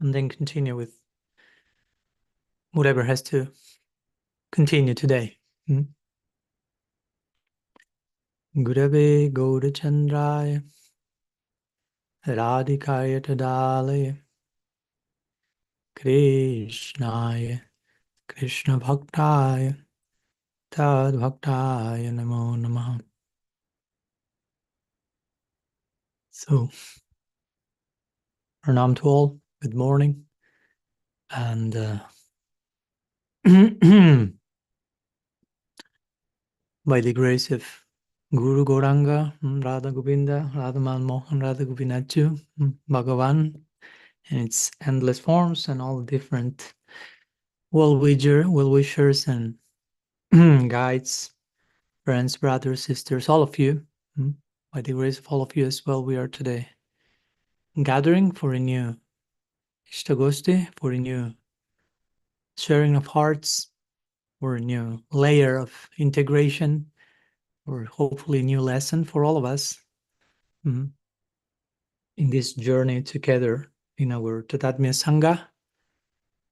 and then continue with whatever has to continue today. Gurave Gaurachandraya Radhikaya Tadalaya Krishnaya Krishna Bhaktaya Tad Bhaktaya Namo Namaha. So, pranam to all, good morning, and by the grace of Guru Gauranga, Radha Govinda, Radha Mohan, Radha Gopinachu, Bhagavan, in its endless forms, and all the different well-wishers and guides, friends, brothers, sisters, all of you, by the grace of all of you as well, we are today gathering for a new ISTAGOSTHI, for a new sharing of hearts, for a new layer of integration, or hopefully a new lesson for all of us in this journey together in our Tatatmya Sangha,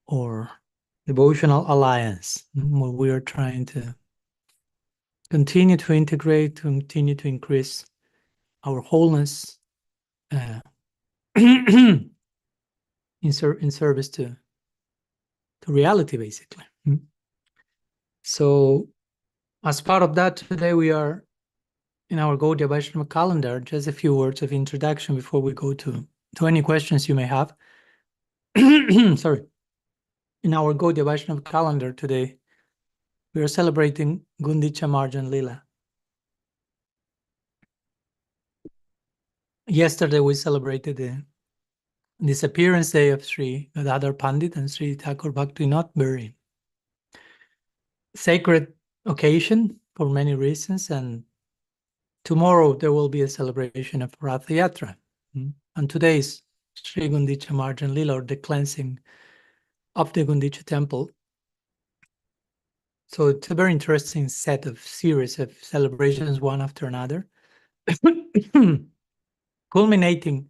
or devotional alliance, where we are trying to continue to integrate, to continue to increase our wholeness in service to reality, basically. So, as part of that, today we are in our Gaudiya Vaishnava calendar. Just a few words of introduction before we go to any questions you may have. Sorry. In our Gaudiya Vaishnava calendar today, we are celebrating Gundica-marjana-lila. Yesterday, we celebrated the disappearance day of Sri Gadadhar Pandit and Sri Thakur Bhaktivinoda, very sacred occasion for many reasons. And tomorrow, there will be a celebration of Ratha Yatra. And today is Sri Gundica-marjana-lila, or the cleansing of the Gundicha temple. So it's a very interesting set of series of celebrations, one after another, culminating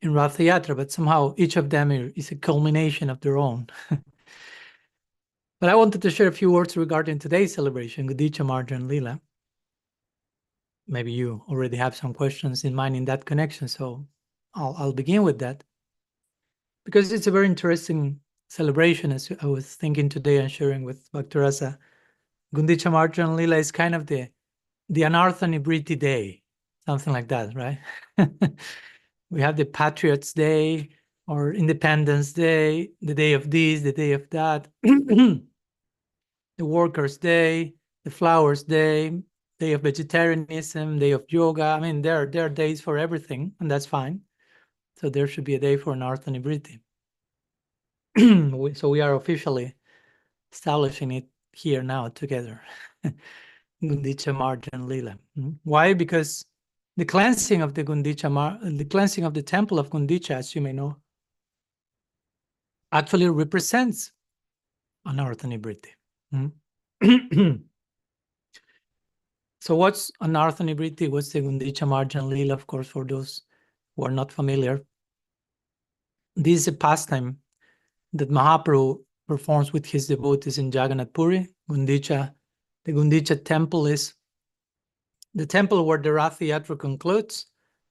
in Ratha Yatra, but somehow each of them is a culmination of their own. But I wanted to share a few words regarding today's celebration, Gundica-marjana-lila. Maybe you already have some questions in mind in that connection, so I'll begin with that. Because it's a very interesting celebration, as I was thinking today and sharing with Bhaktarasa. Gundica-marjana-lila is kind of the Anartha-nivritti day, something like that, right? We have the Patriots' Day, or Independence Day, the day of this, the day of that, the Workers' Day, the Flowers' Day, day of vegetarianism, day of yoga. I mean, there are days for everything, and that's fine. So there should be a day for Anartha-nivritti. So we are officially establishing it here now together. Gundica-marjana-lila. Why? Because the cleansing of the cleansing of the temple of Gundicha, as you may know, actually represents Anartha-nivritti. So what's Anartha-nivritti? What's the Gundica-marjana-lila? Of course, for those who are not familiar, this is a pastime that Mahaprabhu performs with his devotees in Jagannath Puri. Gundicha, the Gundicha temple is the temple where the Ratha Yatra concludes.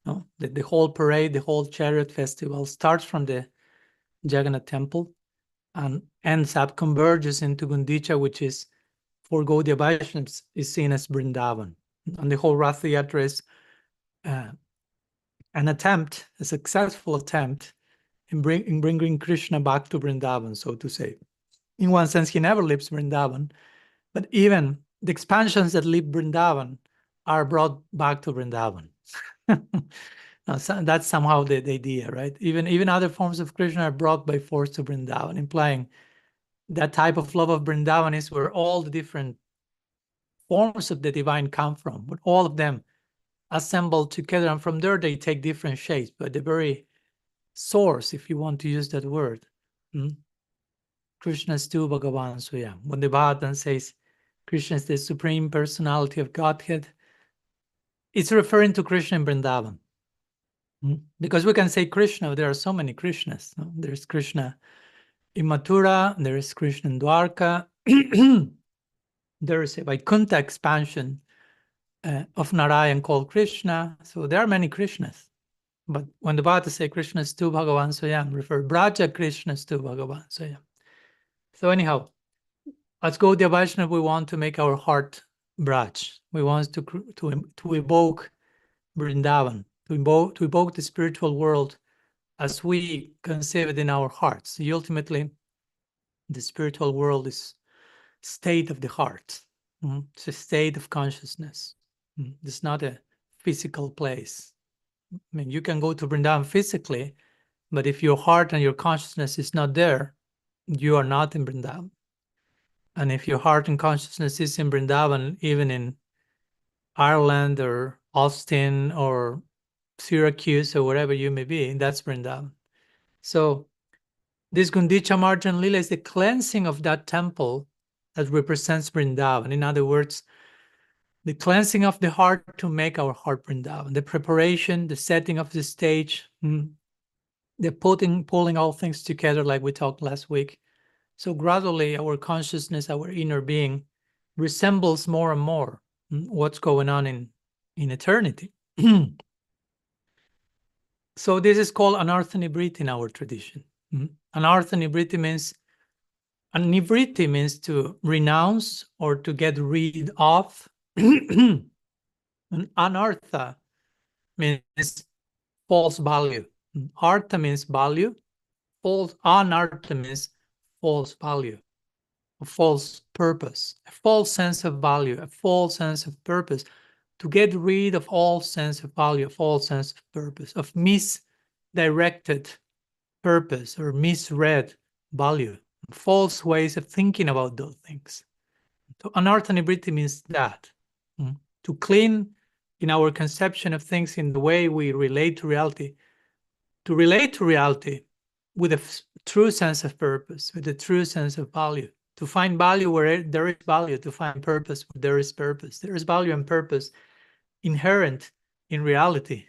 The whole parade, the whole chariot festival starts from the Jagannath temple and ends up, converges into Gundicha, which is, for Gaudiya Vaishnavas, is seen as Vrindavan. And the whole Ratha Yatra is an attempt, a successful attempt in bringing Krishna back to Vrindavan, so to say. In one sense, he never leaves Vrindavan, but even the expansions that leave Vrindavan are brought back to Vrindavan. Now, that's somehow the idea, right? Even other forms of Krishna are brought by force to Vrindavan, implying that type of love of Vrindavan is where all the different forms of the divine come from, but all of them assembled together, and from there they take different shapes, but the very source, if you want to use that word, Krishna is tu Bhagavan Swayam. When the Bhagavatam says Krishna is the Supreme Personality of Godhead, it's referring to Krishna in Vrindavan. Because we can say Krishna, there are so many Krishnas. No? There's Krishna in Mathura, there is Krishna in Dwarka, there is a Vaikuntha expansion of Narayan called Krishna. So there are many Krishnas. But when the Bhagavad say Krishna is tu Bhagavan Swayam, refer Braja Krishna is tu Bhagavan Swayam. So anyhow, as Gaudiya Vaishnava, we want to make our heart Braj. We want to evoke Vrindavan, to evoke the spiritual world as we conceive it in our hearts. So ultimately, the spiritual world is state of the heart. It's a state of consciousness. It's not a physical place. I mean, you can go to Vrindavan physically, but if your heart and your consciousness is not there, you are not in Vrindavan. And if your heart and consciousness is in Vrindavan, even in Ireland or Austin or Syracuse or wherever you may be, that's Vrindavan. So this Gundica-marjana-lila is the cleansing of that temple that represents Vrindavan. In other words, the cleansing of the heart to make our heart Vrindavan, the preparation, the setting of the stage, the pulling all things together like we talked last week. So gradually our consciousness, our inner being resembles more and more what's going on in eternity. So this is called Anartha-nivritti in our tradition. Anartha-nivritti means, and nivritti means to renounce or to get rid of. And anartha means false value. Artha means value. Anartha means false value, a false purpose, a false sense of value, a false sense of purpose. To get rid of all sense of value, false sense of purpose, of misdirected purpose or misread value, false ways of thinking about those things. So Anartha-nivritti means that, to clean in our conception of things in the way we relate to reality, with a true sense of purpose, with a true sense of value, to find value where there is value, to find purpose where there is purpose. There is value and purpose inherent in reality.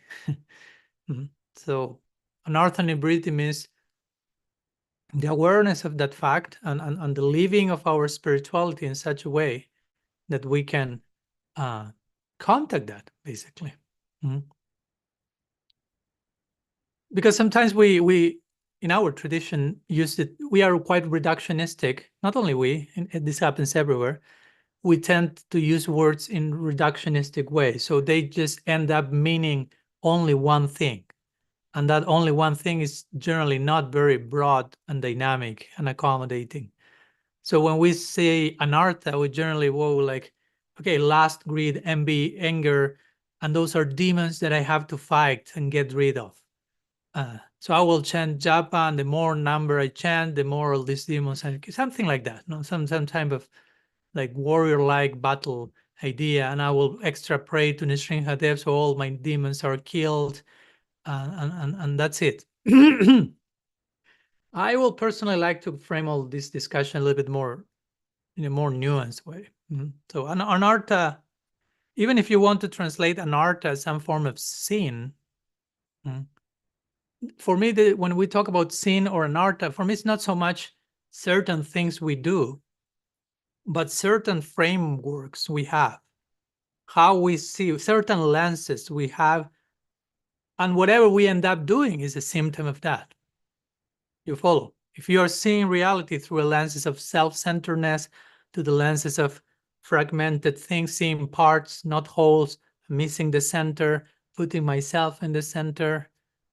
So Anartha-nivritti means the awareness of that fact and the living of our spirituality in such a way that we can contact that, basically. Because sometimes we in our tradition use it, we are quite reductionistic. Not only we, and this happens everywhere, we tend to use words in reductionistic way. So they just end up meaning only one thing. And that only one thing is generally not very broad and dynamic and accommodating. So when we say anartha, we generally go like, okay, lust, greed, envy, anger, and those are demons that I have to fight and get rid of. So I will chant japa, and the more number I chant, the more of these demons, something like that. No, some type of like warrior-like battle idea, and I will extra pray to Nrsimhadev so all my demons are killed, and that's it. I will personally like to frame all this discussion a little bit more in a more nuanced way. So anartha, even if you want to translate anartha as some form of sin, for me, when we talk about sin or anartha, for me, it's not so much certain things we do, but certain frameworks we have, how we see, certain lenses we have, and whatever we end up doing is a symptom of that. You follow? If you are seeing reality through a lenses of self-centeredness, to the lenses of fragmented things, seeing parts, not wholes, missing the center, putting myself in the center,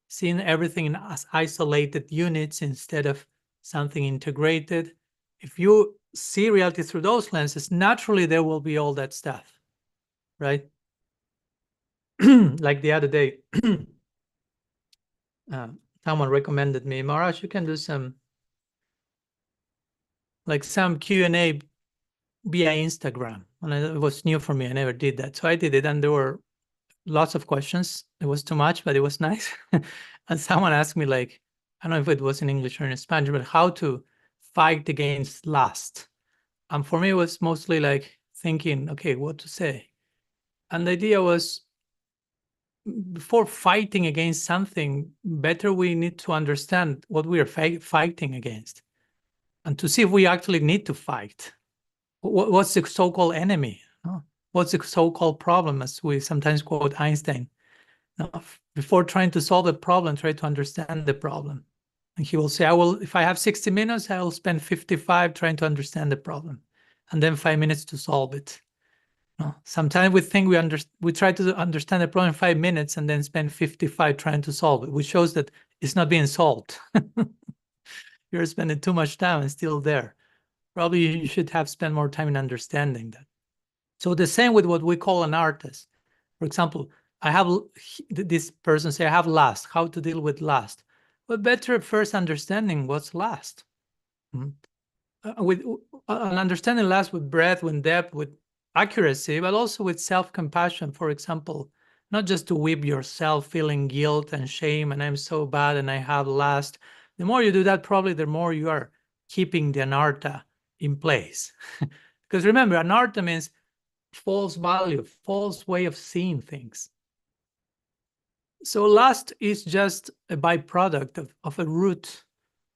seeing everything as isolated units instead of something integrated. If you see reality through those lenses, naturally there will be all that stuff, right? Like the other day, someone recommended me, Maharaj, you can do some Q&A via Instagram. And it was new for me. I never did that. So I did it, and there were lots of questions. It was too much, but it was nice. And someone asked me, like, I don't know if it was in English or in Spanish, but how to fight against lust. And for me, it was mostly like thinking, okay, what to say. And the idea was, before fighting against something, better we need to understand what we are fighting against, and to see if we actually need to fight. What's the so-called enemy? What's the so-called problem, as we sometimes quote Einstein? Before trying to solve a problem, try to understand the problem. And he will say, if I have 60 minutes, I will spend 55 trying to understand the problem, and then 5 minutes to solve it. Sometimes we think we try to understand the problem in 5 minutes and then spend 55 trying to solve it, which shows that it's not being solved. You're spending too much time and still there. Probably you should have spent more time in understanding that. So the same with what we call an artist. For example, this person say, I have lust, how to deal with lust. But better first understanding what's lust. With an understanding lust with breadth, with depth, with accuracy, but also with self-compassion, for example, not just to whip yourself feeling guilt and shame and I'm so bad and I have lust. The more you do that, probably the more you are keeping the anartha in place. Because remember, anartha means false value, false way of seeing things. So lust is just a byproduct of a root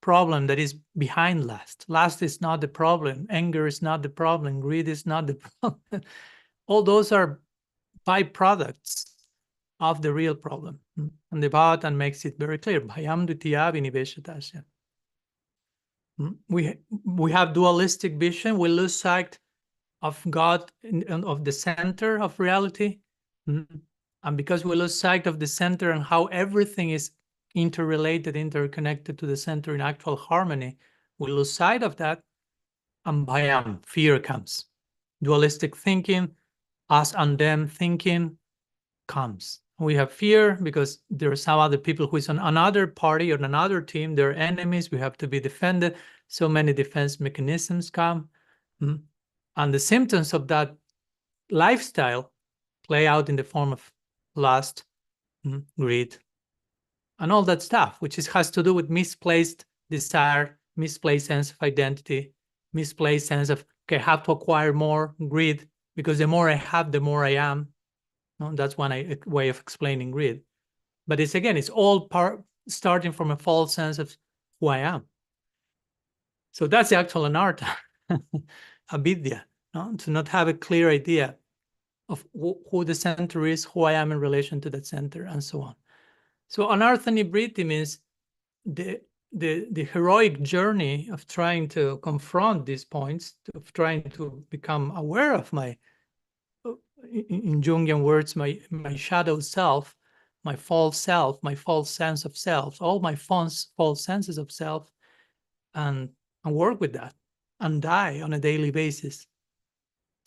problem that is behind lust. Lust is not the problem. Anger is not the problem. Greed is not the problem. All those are byproducts of the real problem. And the Bhagavatam makes it very clear. Bhayam dutiya viniveshatasya. We have dualistic vision. We lose sight of God and of the center of reality. And because we lose sight of the center and how everything is interrelated, interconnected to the center in actual harmony, we lose sight of that, and bhayam, fear comes. Dualistic thinking, us and them thinking comes. We have fear because there are some other people who is on another party or another team, they're enemies, we have to be defended. So many defense mechanisms come. And the symptoms of that lifestyle play out in the form of lust, greed, and all that stuff, which has to do with misplaced desire, misplaced sense of identity, misplaced sense of, okay, I have to acquire more, greed, because the more I have, the more I am. That's one way of explaining greed. But it's all starting from a false sense of who I am. So that's the actual anartha, avidya, to not have a clear idea of who the center is, who I am in relation to that center, and so on. So Anartha-nivritti means the heroic journey of trying to confront these points, of trying to become aware of my, in Jungian words, my shadow self, my false sense of self, all my false senses of self, and work with that, and die on a daily basis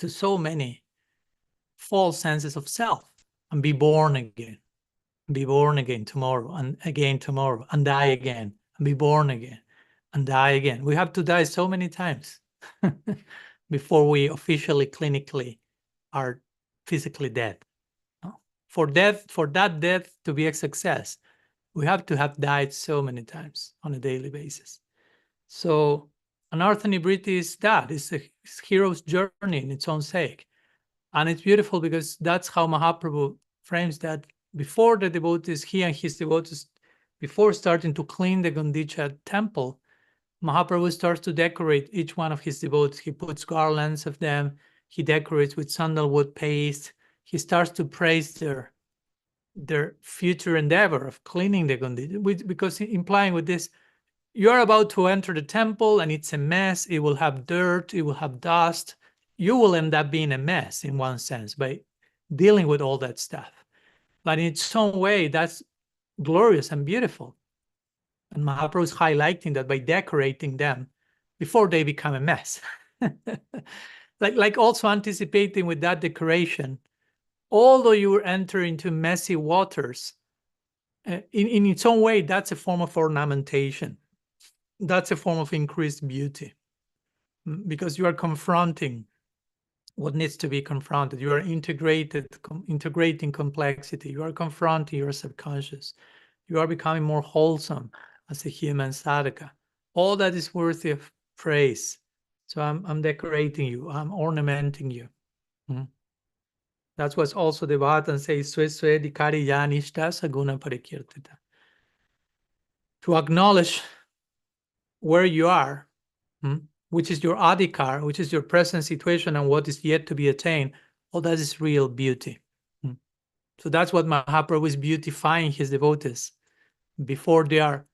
to so many false senses of self, and be born again tomorrow, and again tomorrow, and die again, and be born again, and die again. We have to die so many times before we officially, clinically are physically dead. For that death to be a success, we have to have died so many times on a daily basis. So Anartha-nivritti is that. It's a hero's journey in its own sake. And it's beautiful because that's how Mahaprabhu frames that. Before the devotees, he and his devotees, before starting to clean the Gundica temple, Mahaprabhu starts to decorate each one of his devotees. He puts garlands of them. He decorates with sandalwood paste. He starts to praise their future endeavor of cleaning the Gundica, because implying with this, you are about to enter the temple and it's a mess. It will have dirt. It will have dust. You will end up being a mess in one sense by dealing with all that stuff. But in its own way, that's glorious and beautiful. And Mahaprabhu is highlighting that by decorating them before they become a mess. like also anticipating with that decoration, although you enter into messy waters, in its own way, that's a form of ornamentation. That's a form of increased beauty, because you are confronting what needs to be confronted. You are integrating complexity. You are confronting your subconscious. You are becoming more wholesome as a human sadhaka. All that is worthy of praise. So I'm decorating you. I'm ornamenting you. That's what also the Bhagavatam says, Swe Swe Dikari Yanishta Saguna Parikirtita. To acknowledge where you are, which is your adhikar, which is your present situation and what is yet to be attained, all that is real beauty. So that's what Mahaprabhu is beautifying his devotees before they are,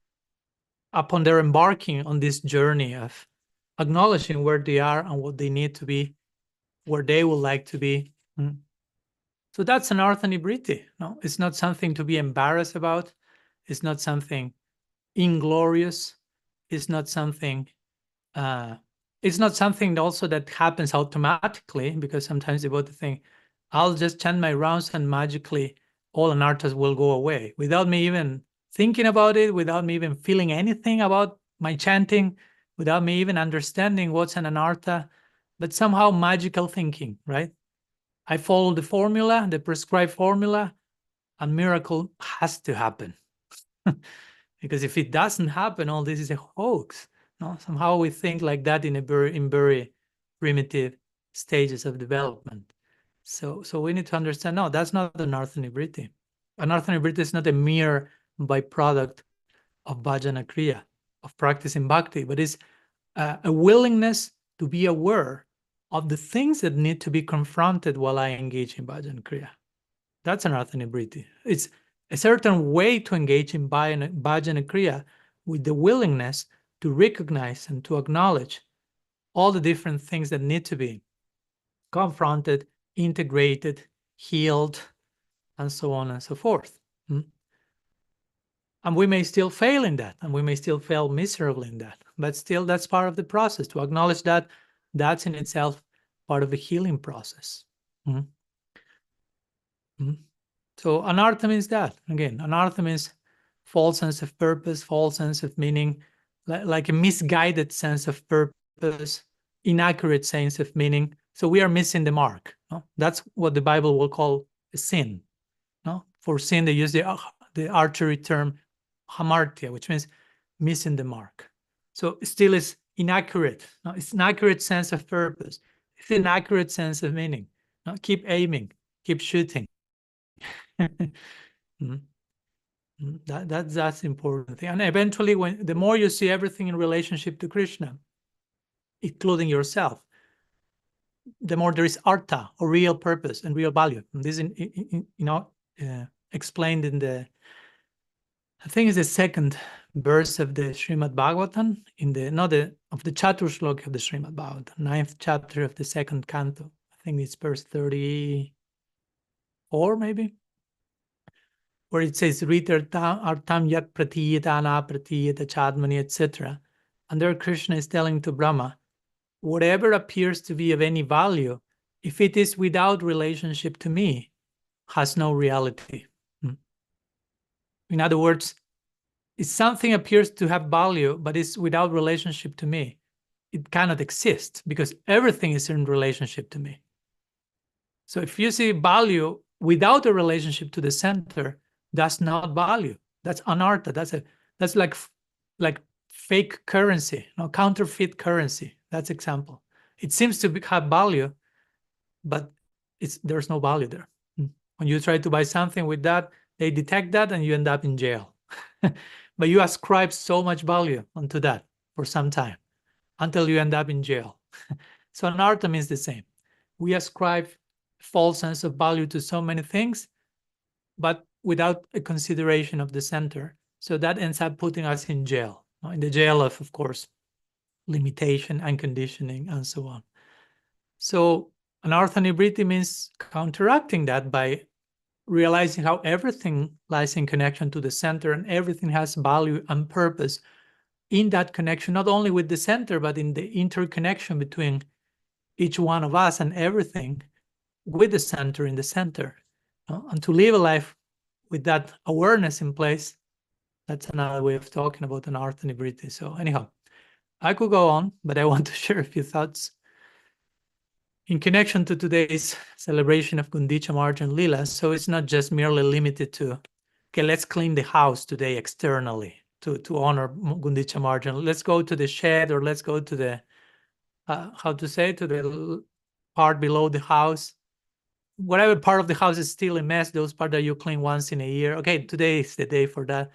upon their embarking on this journey of acknowledging where they are and what they need to be, where they would like to be. So that's an Anartha-nivritti. No, it's not something to be embarrassed about. It's not something inglorious. It's not something. It's not something also that happens automatically, because sometimes devotees think, I'll just chant my rounds and magically all anarthas will go away without me even thinking about it, without me even feeling anything about my chanting, without me even understanding what's an anartha, but somehow magical thinking, right? I follow the formula, the prescribed formula, and miracle has to happen. Because if it doesn't happen, all this is a hoax. No? Somehow we think like that in very primitive stages of development. So we need to understand, no, that's not an Anartha-nivritti. Anartha-nivritti is not a mere byproduct of bhajana kriya, of practicing bhakti, but it's a willingness to be aware of the things that need to be confronted while I engage in bhajana kriya. That's an Anartha-nivritti. It's a certain way to engage in bhajana kriya with the willingness to recognize and to acknowledge all the different things that need to be confronted, integrated, healed, and so on and so forth. And we may still fail in that, and we may still fail miserably in that, but still that's part of the process. To acknowledge that, that's in itself part of the healing process. So anartha means that. Again, anartha means false sense of purpose, false sense of meaning, like a misguided sense of purpose, inaccurate sense of meaning. So we are missing the mark. No? That's what the Bible will call a sin. No? For sin, they use the archery term hamartya, which means missing the mark. So it still is inaccurate. No? It's an accurate sense of purpose. It's an accurate sense of meaning. No? Keep aiming, keep shooting. That's the important thing. And eventually, the more you see everything in relationship to Krishna, including yourself, the more there is artha, or real purpose and real value. And this is explained in the, I think it's the second verse of the Srimad Bhagavatam, of the Chaturshloki of the Srimad Bhagavatam, 9th chapter of the second canto. I think it's verse 34, maybe, where it says artam yak pratiyata na pratiyata chadmani, etc. And there Krishna is telling to Brahma, whatever appears to be of any value, if it is without relationship to me, has no reality. In other words, if something appears to have value, but is without relationship to me, it cannot exist, because everything is in relationship to me. So if you see value without a relationship to the center, that's not value. That's anartha. That's like fake currency, counterfeit currency. That's example. It seems to have value, but there's no value there. When you try to buy something with that, they detect that and you end up in jail. But you ascribe so much value onto that for some time until you end up in jail. So anartha means the same. We ascribe false sense of value to so many things, but without a consideration of the center. So that ends up putting us in jail, in the jail of course, limitation and conditioning and so on. So Anartha-nivritti means counteracting that by realizing how everything lies in connection to the center, and everything has value and purpose in that connection, not only with the center, but in the interconnection between each one of us and everything with the center in the center. And to live a life with that awareness in place, that's another way of talking about Anartha-nivritti. So anyhow, I could go on, but I want to share a few thoughts in connection to today's celebration of Gundica-marjana-lila. So it's not just merely limited to, okay, let's clean the house today externally to honor Gundica-marjana. Let's go to the shed, or let's go to the, to the part below the house whatever part of the house is still a mess, those parts that you clean once in a year. Okay, today is the day for that.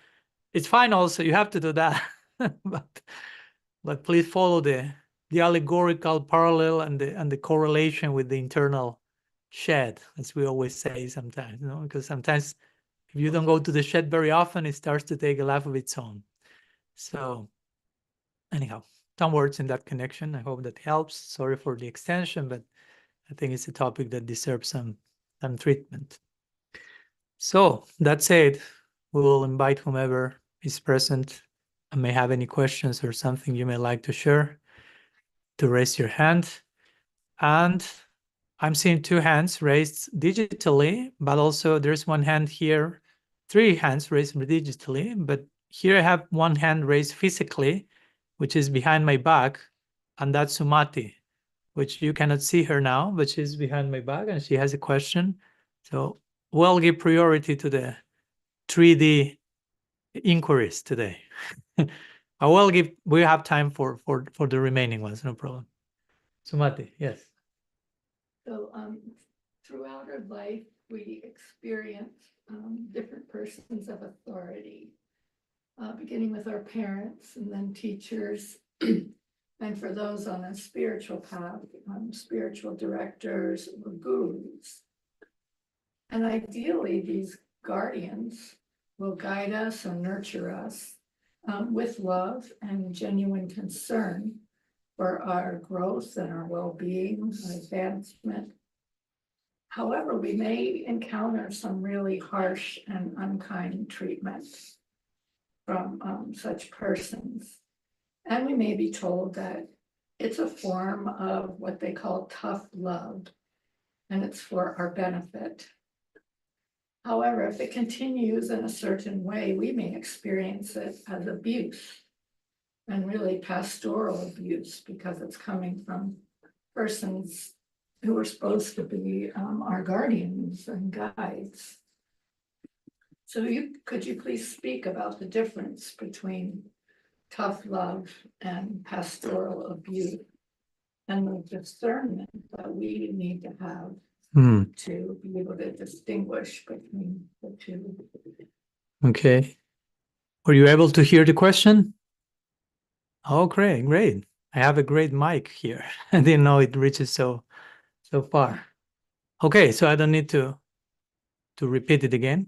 It's fine also, you have to do that. but please follow the allegorical parallel and the correlation with the internal shed, as we always say sometimes, because sometimes if you don't go to the shed very often, it starts to take a life of its own. So anyhow, some words in that connection. I hope that helps. Sorry for the extension, but I think it's a topic that deserves some treatment. So that said, we will invite whomever is present and may have any questions or something you may like to share to raise your hand. And I'm seeing 2 hands raised digitally, but also there's 1 hand here, 3 hands raised digitally, but here I have 1 hand raised physically, which is behind my back, and that's Sumati, which you cannot see her now, but she's behind my back and she has a question. So we'll give priority to the 3D inquiries today. I will give, we have time for the remaining ones, no problem. Sumati, yes. So throughout our life, we experience different persons of authority, beginning with our parents and then teachers. And for those on a spiritual path, spiritual directors or gurus. And ideally, these guardians will guide us or nurture us with love and genuine concern for our growth and our well-being, our advancement. However, we may encounter some really harsh and unkind treatment from such persons. And we may be told that it's a form of what they call tough love, and it's for our benefit. However, if it continues in a certain way, we may experience it as abuse, and really pastoral abuse, because it's coming from persons who are supposed to be our guardians and guides. So could you please speak about the difference between tough love and pastoral abuse and the discernment that we need to have to be able to distinguish between the two? Okay. Were you able to hear the question? Oh, great, great. I have a great mic here. I didn't know it reaches so far. Okay, so I don't need to repeat it again.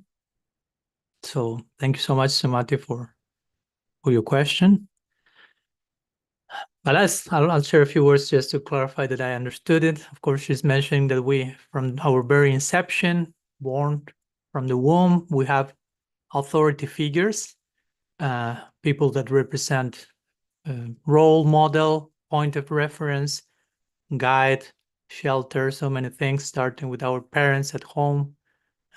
So thank you so much, Sumati, for your question. But I'll share a few words just to clarify that I understood it. Of course, she's mentioning that we, from our very inception, born from the womb, we have authority figures, people that represent role model, point of reference, guide, shelter, so many things, starting with our parents at home,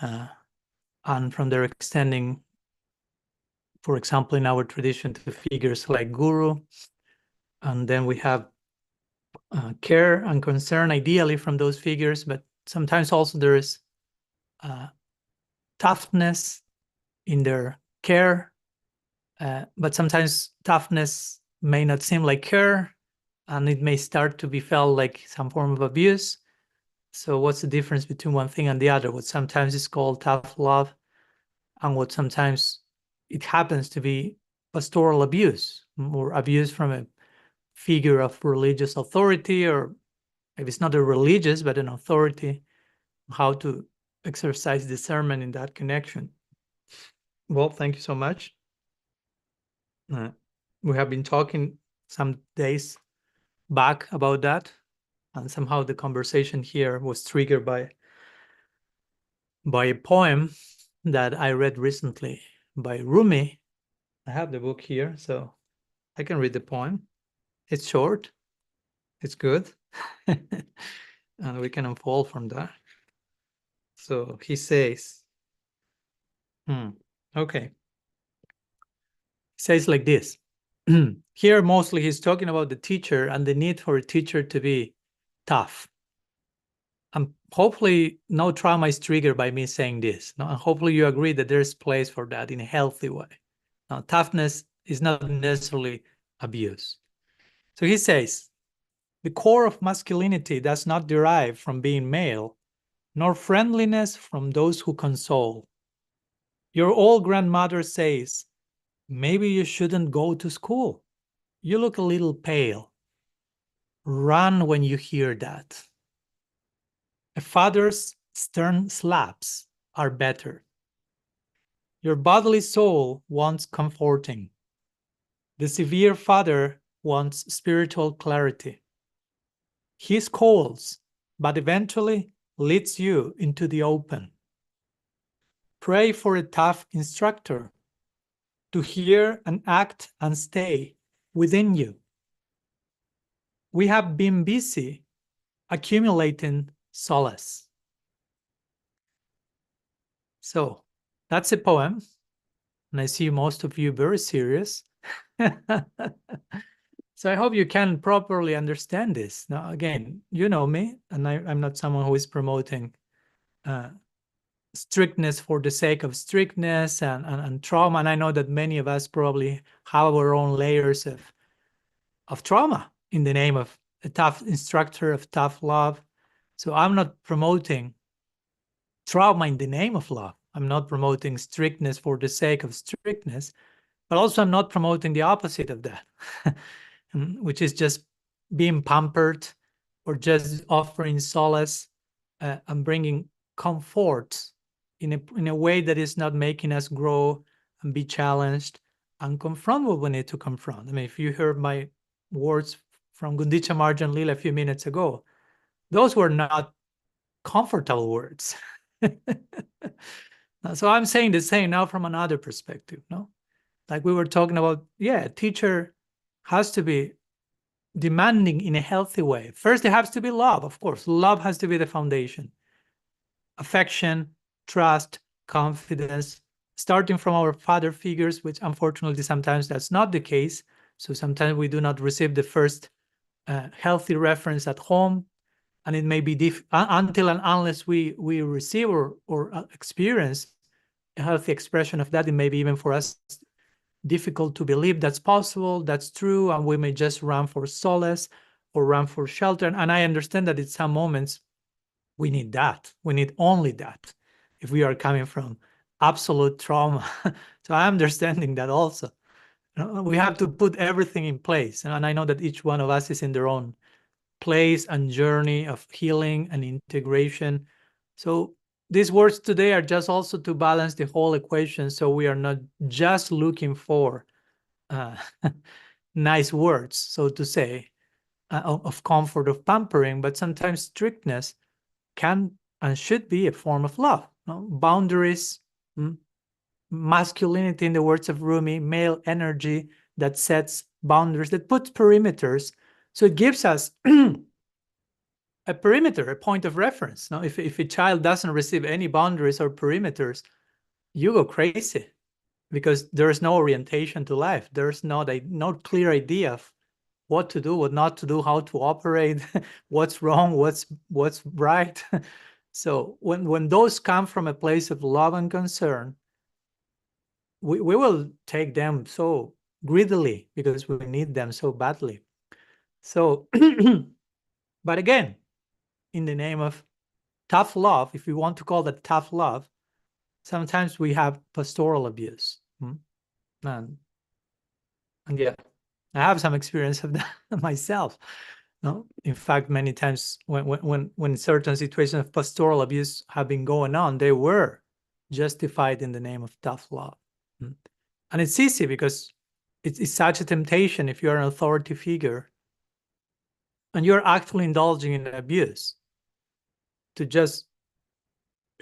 and from there extending, for example, in our tradition, to figures like guru. And then we have care and concern, ideally from those figures, but sometimes also there is toughness in their care, but sometimes toughness may not seem like care, and it may start to be felt like some form of abuse. So what's the difference between one thing and the other? What sometimes is called tough love, and what sometimes it happens to be pastoral abuse, or abuse from a figure of religious authority, or maybe it's not a religious, but an authority, how to exercise discernment in that connection. Well, thank you so much. We have been talking some days back about that, and somehow the conversation here was triggered by a poem that I read recently by Rumi. I have the book here, so I can read the poem. It's short, it's good, and we can unfold from that. So he says, okay. He says like this. Here, mostly he's talking about the teacher and the need for a teacher to be tough. And hopefully no trauma is triggered by me saying this. No? And hopefully you agree that there's place for that in a healthy way. Now, toughness is not necessarily abuse. So he says, the core of masculinity does not derive from being male, nor friendliness from those who console. Your old grandmother says, maybe you shouldn't go to school. You look a little pale. Run when you hear that. A father's stern slaps are better. Your bodily soul wants comforting. The severe father wants spiritual clarity. He scolds, but eventually leads you into the open. Pray for a tough instructor to hear and act and stay within you. We have been busy accumulating solace. So that's a poem, and I see most of you very serious. So I hope you can properly understand this. Now, again, you know me, and I'm not someone who is promoting strictness for the sake of strictness and trauma. And I know that many of us probably have our own layers of trauma in the name of a tough instructor, of tough love. So I'm not promoting trauma in the name of love. I'm not promoting strictness for the sake of strictness, but also I'm not promoting the opposite of that, which is just being pampered or just offering solace and bringing comfort in a way that is not making us grow and be challenged and confront what we need to confront. I mean, if you heard my words from Gundica-marjana-lila a few minutes ago, those were not comfortable words. So I'm saying the same now from another perspective, no? Like we were talking about, yeah, a teacher has to be demanding in a healthy way. First, there has to be love, of course. Love has to be the foundation. Affection, trust, confidence, starting from our father figures, which unfortunately sometimes that's not the case. So sometimes we do not receive the first healthy reference at home, and it may be until and unless we receive or experience a healthy expression of that, it may be even for us difficult to believe that's possible, that's true, and we may just run for solace or run for shelter. And I understand that in some moments we need that. We need only that if we are coming from absolute trauma. So I'm understanding that also. We have to put everything in place. And I know that each one of us is in their own place and journey of healing and integration. So these words today are just also to balance the whole equation, so we are not just looking for nice words, so to say, of comfort, of pampering, but sometimes strictness can and should be a form of love. No? Boundaries, masculinity, in the words of Rumi, male energy that sets boundaries, that puts perimeters. So it gives us a perimeter, a point of reference. Now, if a child doesn't receive any boundaries or perimeters, you go crazy because there's no orientation to life. There's no clear idea of what to do, what not to do, how to operate, what's wrong, what's right. So when those come from a place of love and concern, we will take them so greedily because we need them so badly. So, but again, in the name of tough love, if we want to call that tough love, sometimes we have pastoral abuse. And yeah, I have some experience of that myself. No, in fact, many times when certain situations of pastoral abuse have been going on, they were justified in the name of tough love. And it's easy because it's such a temptation if you're an authority figure and you're actually indulging in abuse to just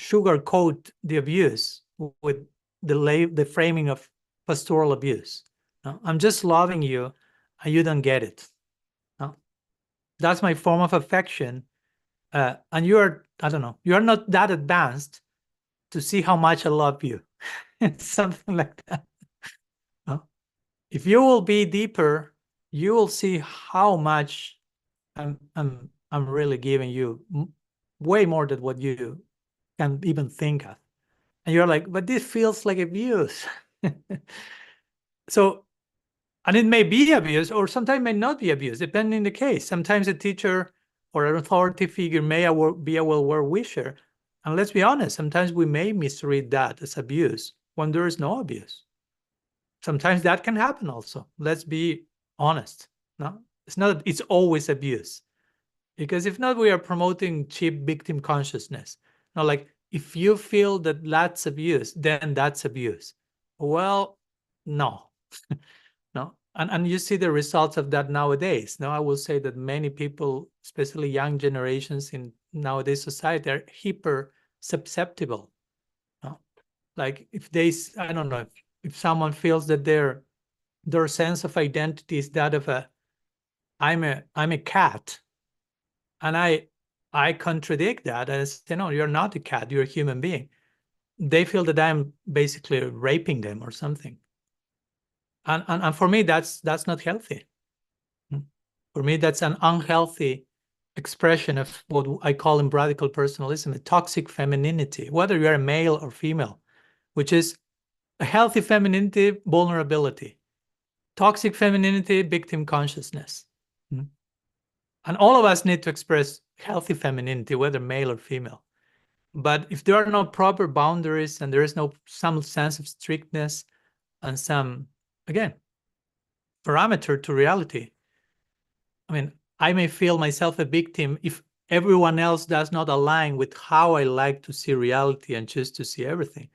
sugarcoat the abuse with the framing of pastoral abuse. No? I'm just loving you and you don't get it. No? That's my form of affection. And you're, I don't know, you're not that advanced to see how much I love you. Something like that. No? If you will be deeper, you will see how much I'm really giving you, way more than what you can even think of. And you're like, but this feels like abuse. So, and it may be abuse, or sometimes it may not be abuse, depending on the case. Sometimes a teacher or an authority figure may be a well-wisher, And let's be honest, sometimes we may misread that as abuse when there is no abuse. Sometimes that can happen also. Let's be honest. No, it's not, it's always abuse. Because if not, we are promoting cheap victim consciousness. Now, like, if you feel that that's abuse, then that's abuse. Well, no. No. And you see the results of that nowadays. Now, I will say that many people, especially young generations in nowadays society, are hyper susceptible. No? Like if they, I don't know, if someone feels that their sense of identity is that of I'm a cat, and I contradict that and say, no, you're not a cat, you're a human being. They feel that I'm basically raping them or something. And for me, that's not healthy. For me, that's an unhealthy expression of what I call in radical personalism, a toxic femininity, whether you're a male or female, which is a healthy femininity, vulnerability, toxic femininity, victim consciousness. And all of us need to express healthy femininity, whether male or female. But if there are no proper boundaries and there is no some sense of strictness and some, again, parameter to reality, I mean, I may feel myself a victim if everyone else does not align with how I like to see reality and choose to see everything.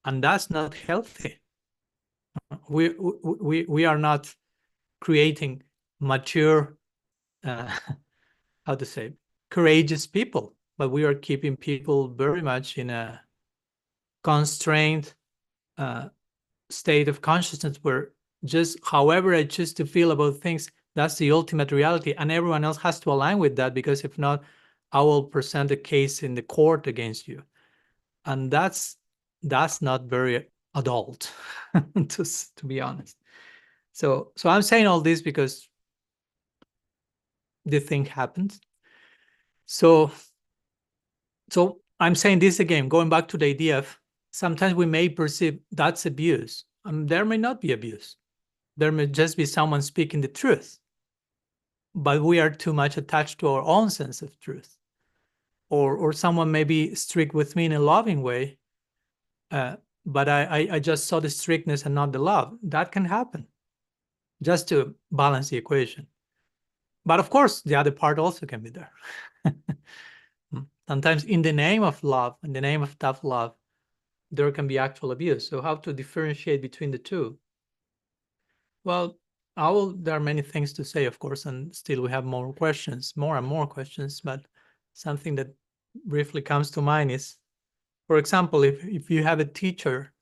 And that's not healthy. We are not creating mature, how to say, courageous people, but we are keeping people very much in a constrained state of consciousness where just however I choose to feel about things, that's the ultimate reality, and everyone else has to align with that, because if not, I will present a case in the court against you. And that's not very adult, to be honest. So I'm saying all this because the thing happened. So I'm saying this again, going back to the idea of sometimes we may perceive that's abuse, and there may not be abuse. There may just be someone speaking the truth, but we are too much attached to our own sense of truth. Or someone may be strict with me in a loving way, but I just saw the strictness and not the love. That can happen, just to balance the equation. But of course, the other part also can be there. Sometimes in the name of love, in the name of tough love, there can be actual abuse. So how to differentiate between the two? Well, there are many things to say, of course, and still we have more and more questions, but something that briefly comes to mind is, for example, if you have a teacher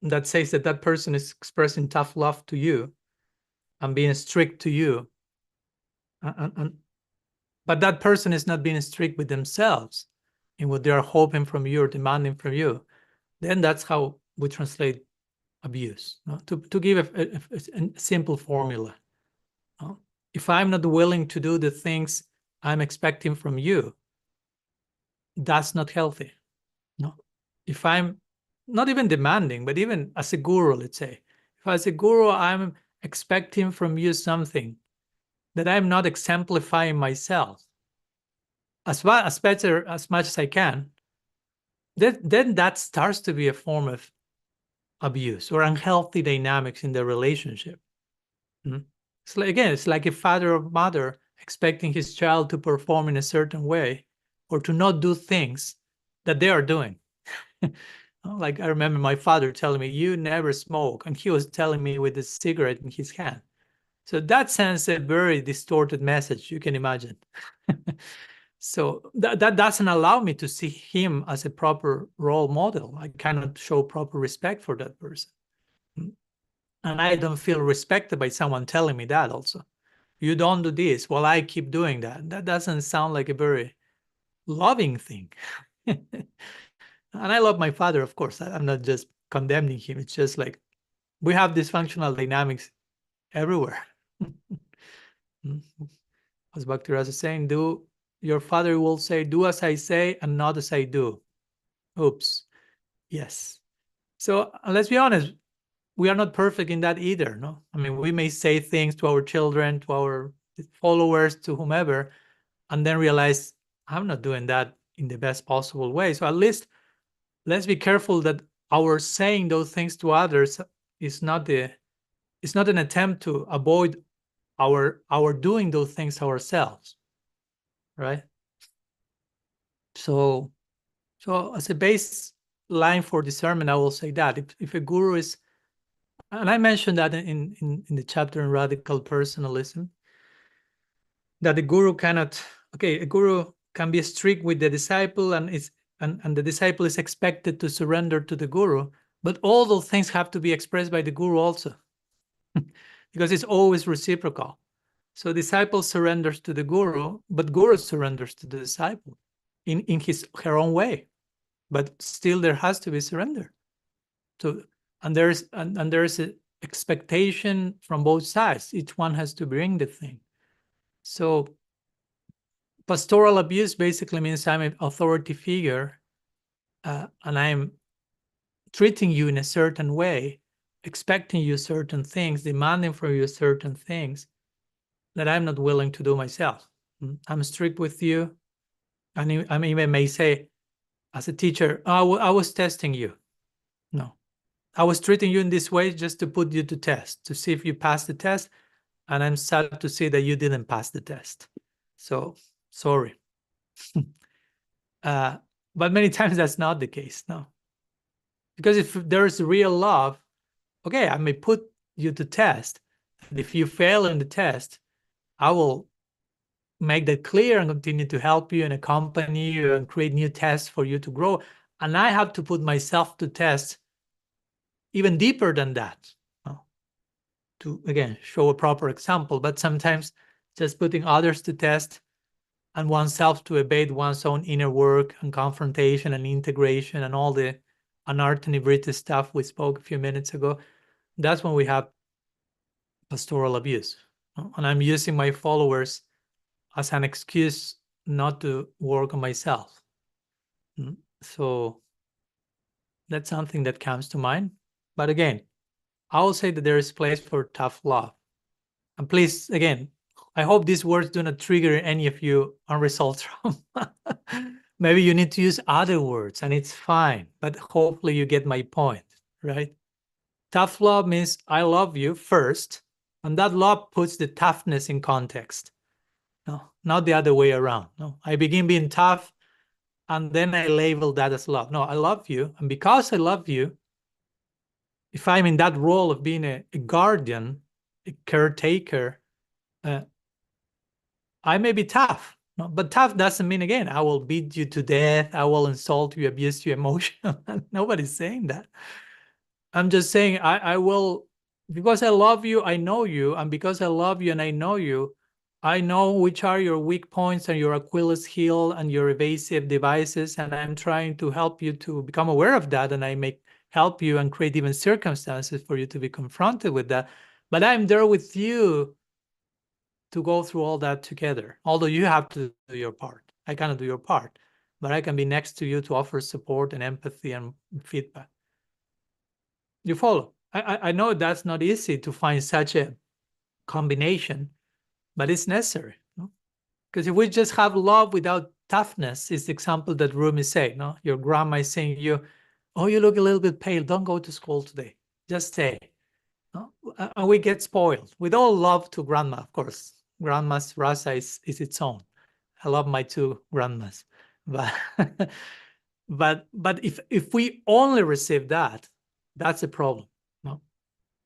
that says that that person is expressing tough love to you and being strict to you, but that person is not being strict with themselves in what they are hoping from you or demanding from you, then that's how we translate abuse. To give a simple formula. If I'm not willing to do the things I'm expecting from you, that's not healthy. No. If I'm not even demanding, but even as a guru, let's say, if as a guru I'm expecting from you something that I'm not exemplifying myself as much as I can, then that starts to be a form of abuse or unhealthy dynamics in the relationship. It's like, again, it's like a father or mother expecting his child to perform in a certain way or to not do things that they are doing. Like I remember my father telling me, you never smoke, and he was telling me with a cigarette in his hand. So that sends a very distorted message, you can imagine. So that doesn't allow me to see him as a proper role model. I cannot show proper respect for that person. And I don't feel respected by someone telling me that also. You don't do this while I keep doing that. That doesn't sound like a very loving thing. And I love my father, of course. I'm not just condemning him. It's just like we have dysfunctional dynamics everywhere. As Bhakti Rasa is saying, your father will say, do as I say and not as I do. Oops. Yes. So let's be honest, we are not perfect in that either. No, I mean, we may say things to our children, to our followers, to whomever, and then realize I'm not doing that in the best possible way. So at least let's be careful that our saying those things to others is not an attempt to avoid our doing those things ourselves, right? So as a baseline for discernment, I will say that if a guru is, and I mentioned that in the chapter in radical personalism, that the guru cannot, okay, a guru can be strict with the disciple, and the disciple is expected to surrender to the guru, but all those things have to be expressed by the guru also, because it's always reciprocal. So disciple surrenders to the guru, but guru surrenders to the disciple in her own way, but still there has to be surrender. So and there's an expectation from both sides. Each one has to bring the thing. So pastoral abuse basically means I'm an authority figure, and I'm treating you in a certain way, expecting you certain things, demanding from you certain things that I'm not willing to do myself. I'm strict with you. And I even may say, as a teacher, I was testing you. No, I was treating you in this way just to put you to test, to see if you pass the test. And I'm sad to see that you didn't pass the test. So sorry. But many times that's not the case, no. Because if there's real love, okay, I may put you to test. And if you fail in the test, I will make that clear and continue to help you and accompany you and create new tests for you to grow. And I have to put myself to test even deeper than that, to, again, show a proper example. But sometimes just putting others to test and oneself to abate one's own inner work and confrontation and integration and all the Anartha-nivritti stuff we spoke a few minutes ago, that's when we have pastoral abuse. And I'm using my followers as an excuse not to work on myself. So that's something that comes to mind. But again, I will say that there is place for tough love. And please, again, I hope these words do not trigger any of you unresolved trauma. Maybe you need to use other words and it's fine, but hopefully you get my point, right? Tough love means I love you first, and that love puts the toughness in context. No, not the other way around. No, I begin being tough and then I label that as love. No, I love you. And because I love you, if I'm in that role of being a guardian, a caretaker, I may be tough. No, but tough doesn't mean, again, I will beat you to death. I will insult you, abuse you emotionally. Nobody's saying that. I'm just saying I will, because I love you, I know you. And because I love you and I know you, I know which are your weak points and your Achilles heel and your evasive devices. And I'm trying to help you to become aware of that. And I may help you and create even circumstances for you to be confronted with that. But I'm there with you to go through all that together. Although you have to do your part. I cannot do your part, but I can be next to you to offer support and empathy and feedback. You follow? I know that's not easy to find such a combination, but it's necessary. No? Because if we just have love without toughness, it's the example that Rumi said. No, your grandma is saying to you, "Oh, you look a little bit pale. Don't go to school today. Just stay." No? And we get spoiled. With all love to grandma, of course. Grandma's rasa is its own. I love my two grandmas, but but if we only receive that, that's a problem. No,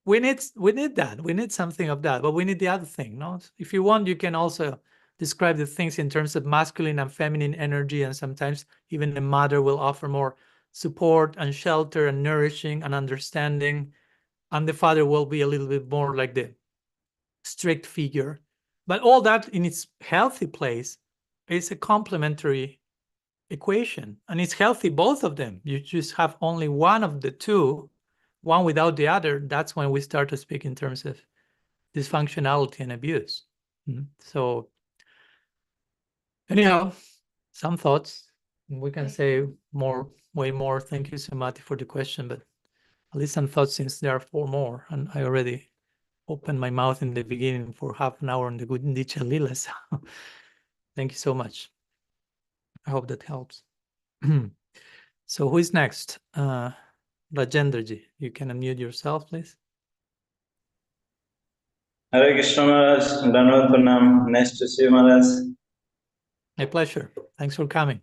we need that. We need something of that, but we need the other thing. No, if you want, you can also describe the things in terms of masculine and feminine energy, and sometimes even the mother will offer more support and shelter and nourishing and understanding, and the father will be a little bit more like the strict figure. But all that in its healthy place is a complementary equation, and it's healthy, both of them. You just have only one of the two, one without the other. That's when we start to speak in terms of dysfunctionality and abuse. So anyhow, some thoughts. We can say way more. Thank you, Samati, for the question, but at least some thoughts, since there are 4 more, and I already opened my mouth in the beginning for half an hour on the Gundica-marjana-lila. So thank you so much. I hope that helps. So who is next? Rajendraji, you can unmute yourself, please. Hare Krishna Maharaj, Dandavat Pranam. Nice to see you, Maharaj. My pleasure. Thanks for coming.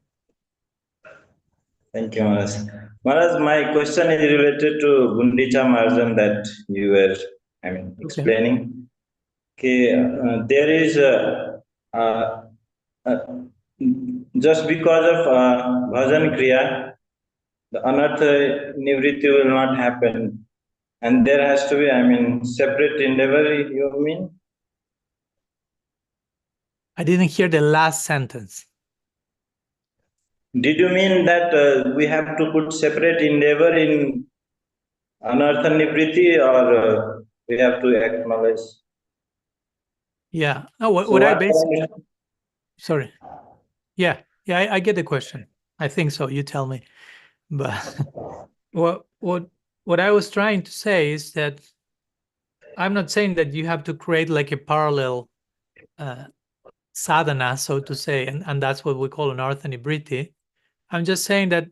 Thank you, Maharaj. Maharaj, my question is related to Gundica-marjana that you were, explaining. Okay, there is just because of bhajan kriya, the Anartha-nivritti will not happen. And there has to be, separate endeavor, you mean? I didn't hear the last sentence. Did you mean that we have to put separate endeavor in Anartha-nivritti or we have to acknowledge? Yeah. No, So what I what basically, sorry. Yeah, I get the question. I think so. You tell me. But what I was trying to say is that I'm not saying that you have to create like a parallel sadhana, so to say, and that's what we call Anartha-nivritti. I'm just saying that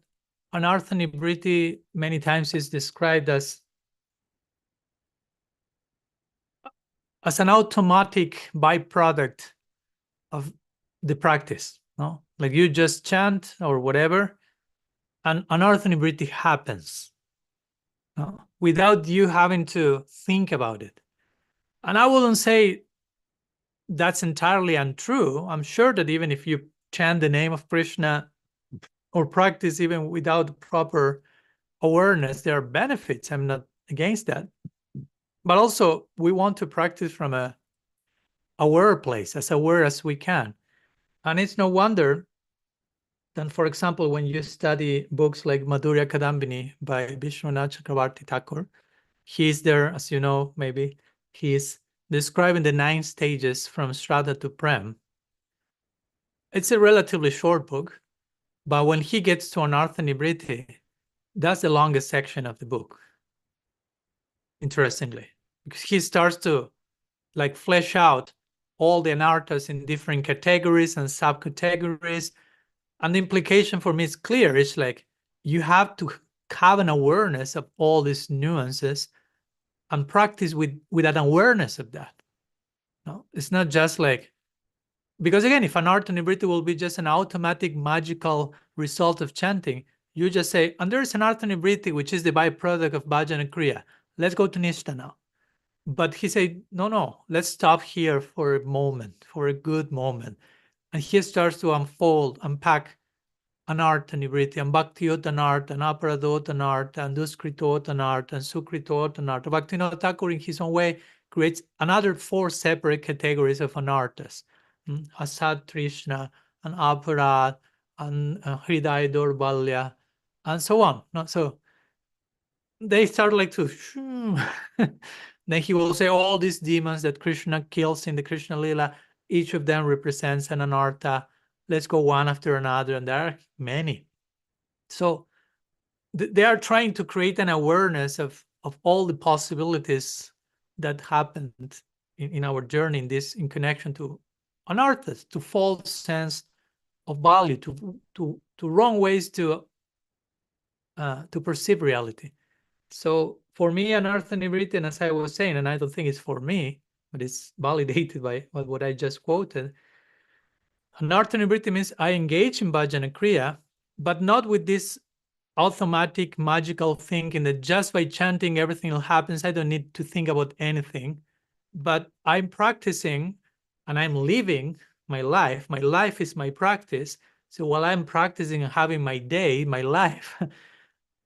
Anartha-nivritti many times is described as an automatic byproduct of the practice, no? Like you just chant or whatever, and Anartha-nivritti happens, no? Without you having to think about it. And I wouldn't say that's entirely untrue. I'm sure that even if you chant the name of Krishna or practice even without proper awareness, there are benefits. I'm not against that. But also, we want to practice from a aware place, as aware as we can. And it's no wonder that, for example, when you study books like Madhurya Kadambini by Vishwanath Chakravarti Thakur, he's there, as you know, maybe, he's describing the 9 stages from Shraddha to Prem. It's a relatively short book, but when he gets to Anartha-nivritti, that's the longest section of the book, interestingly, because he starts to like flesh out all the anarthas in different categories and subcategories. And the implication for me is clear. It's like you have to have an awareness of all these nuances and practice with an awareness of that. No, it's not just like, because again, if Anartha-nivritti will be just an automatic magical result of chanting, you just say, and there is Anartha-nivritti, which is the byproduct of bhajana kriya. Let's go to Nishta now. But he said, no, let's stop here for a moment, for a good moment. And he starts to unpack Anartha-nivritti, and Bhakti-anartha, and Aparadot-anartha, and Duskritot-anartha, and Sukritot-anartha. Bhaktivinoda Thakur, in his own way, creates another 4 separate categories of anarthas. Asad Trishna, and Aparad, and Hridaya Dorbalya, and so on. So they start like to then he will say all these demons that Krishna kills in the Krishna Lila, each of them represents an anartha. Let's go one after another, and there are many. So they are trying to create an awareness of all the possibilities that happened in our journey in connection to anarthas, to false sense of value, to wrong ways to perceive reality. So for me, Anartha-nivritti, and as I was saying, and I don't think it's for me, but it's validated by what I just quoted, Anartha-nivritti means I engage in bhajana kriya, but not with this automatic magical thinking that just by chanting everything will happen. I don't need to think about anything, but I'm practicing and I'm living my life. My life is my practice. So while I'm practicing and having my day, my life,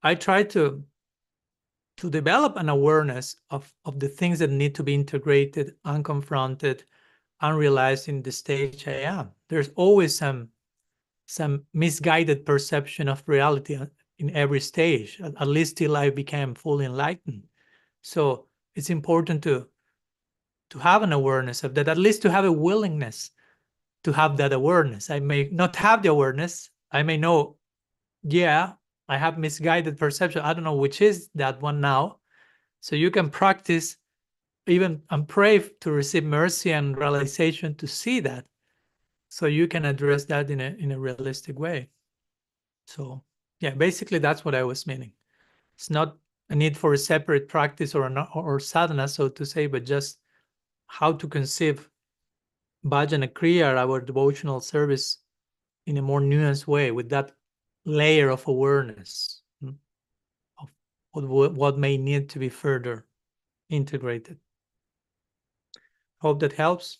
I try to develop an awareness of the things that need to be integrated, unconfronted, unrealized in the stage I am. There's always some misguided perception of reality in every stage, at least till I became fully enlightened. So it's important to have an awareness of that, at least to have a willingness to have that awareness. I may not have the awareness. I may know, yeah, I have misguided perception. I don't know which is that one now. So you can practice even and pray to receive mercy and realization to see that. so you can address that in a realistic way. So yeah, basically that's what I was meaning. It's not a need for a separate practice or sadhana, so to say, but just how to conceive bhajana kriya, our devotional service, in a more nuanced way, with that layer of awareness of what may need to be further integrated. Hope that helps.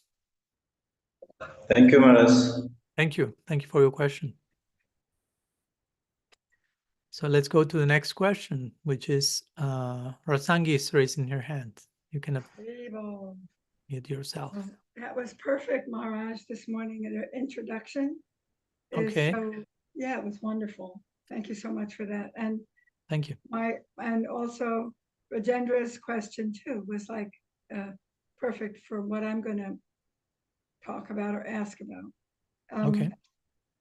Thank you, Maharaj. Thank you. Thank you for your question. So let's go to the next question, which is Rasangi is raising her hand. You can mute yourself. That was perfect, Maharaj, this morning in the introduction. Okay. So, yeah, it was wonderful. Thank you so much for that. And thank you. And also Rajendra's question too was like perfect for what I'm going to talk about or ask about. Okay.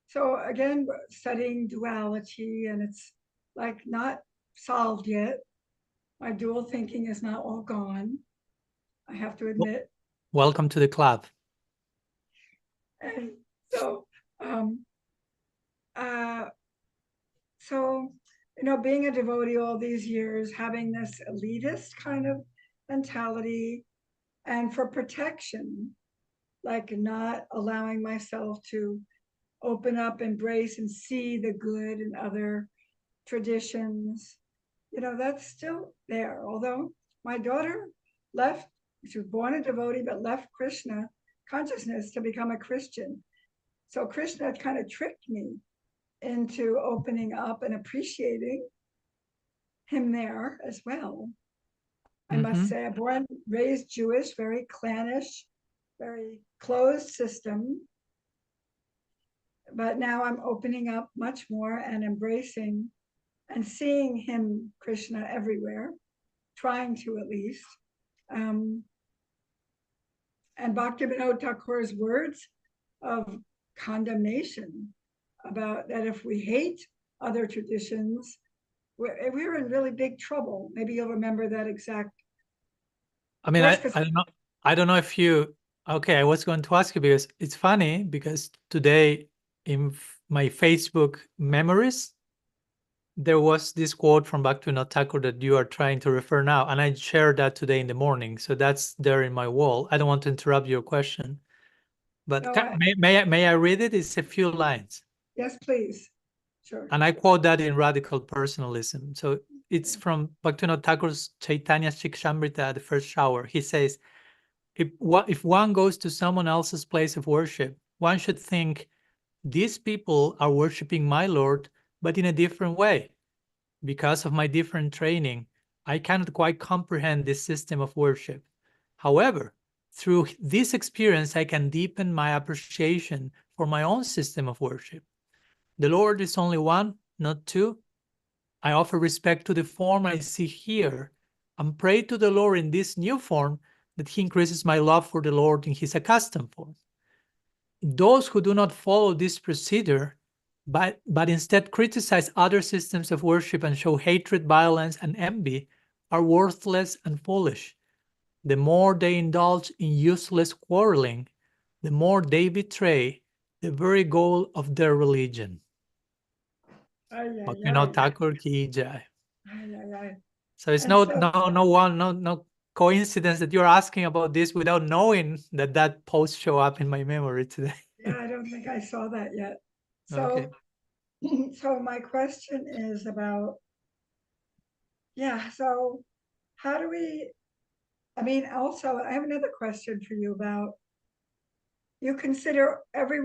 So again, studying duality, and it's like not solved yet. My dual thinking is not all gone, I have to admit. Welcome to the club. And so, you know, being a devotee all these years, having this elitist kind of mentality, and for protection, like not allowing myself to open up, embrace, and see the good in other traditions, you know, that's still there. Although my daughter left, she was born a devotee, but left Krishna consciousness to become a Christian. So Krishna kind of tricked me into opening up and appreciating him there as well. I must say, I'm born, raised Jewish, very clannish, very closed system. But now I'm opening up much more and embracing and seeing him, Krishna, everywhere, trying to at least. And Bhaktivinoda Thakur's words of condemnation about that if we hate other traditions, we're in really big trouble. Maybe you'll remember that exact. I mean, I don't know if you, okay, I was going to ask you because it's funny because today in my Facebook memories, there was this quote from Bhaktivinoda Thakur that you are trying to refer now, and I shared that today in the morning. So that's there in my wall. I don't want to interrupt your question, but No, may I read it? It's a few lines. Yes, please. Sure. And I quote that in Radical Personalism. So it's from Bhaktivinoda Thakur's Chaitanya Shikshamrita, the first shower. He says, if one goes to someone else's place of worship, one should think, these people are worshiping my Lord, but in a different way. Because of my different training, I cannot quite comprehend this system of worship. However, through this experience, I can deepen my appreciation for my own system of worship. The Lord is only one, not two. I offer respect to the form I see here and pray to the Lord in this new form that he increases my love for the Lord in his accustomed form. Those who do not follow this procedure, but instead criticize other systems of worship and show hatred, violence, and envy, are worthless and foolish. The more they indulge in useless quarreling, the more they betray the very goal of their religion. Bhaktivinoda Thakur ki jai. So it's no coincidence that you're asking about this without knowing that post show up in my memory today. Yeah, I don't think I saw that yet. So, okay. So my question is about, so how do we, I mean, also, I have another question for you about, you consider every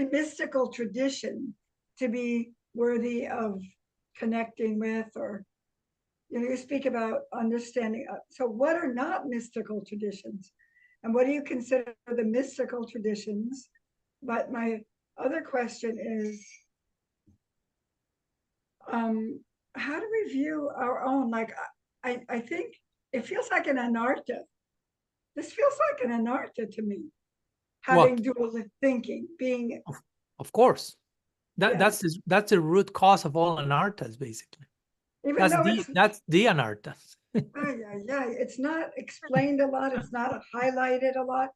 mystical tradition to be worthy of connecting with, or, you know, you speak about understanding. So what are not mystical traditions? And what do you consider the mystical traditions? But my other question is, how do we view our own? Like, I think it feels like an anartha. This feels like an anartha to me. Having dual thinking, being. Of course. That's the root cause of all anarthas, basically. That's the anartha. It's not explained a lot. It's not highlighted a lot,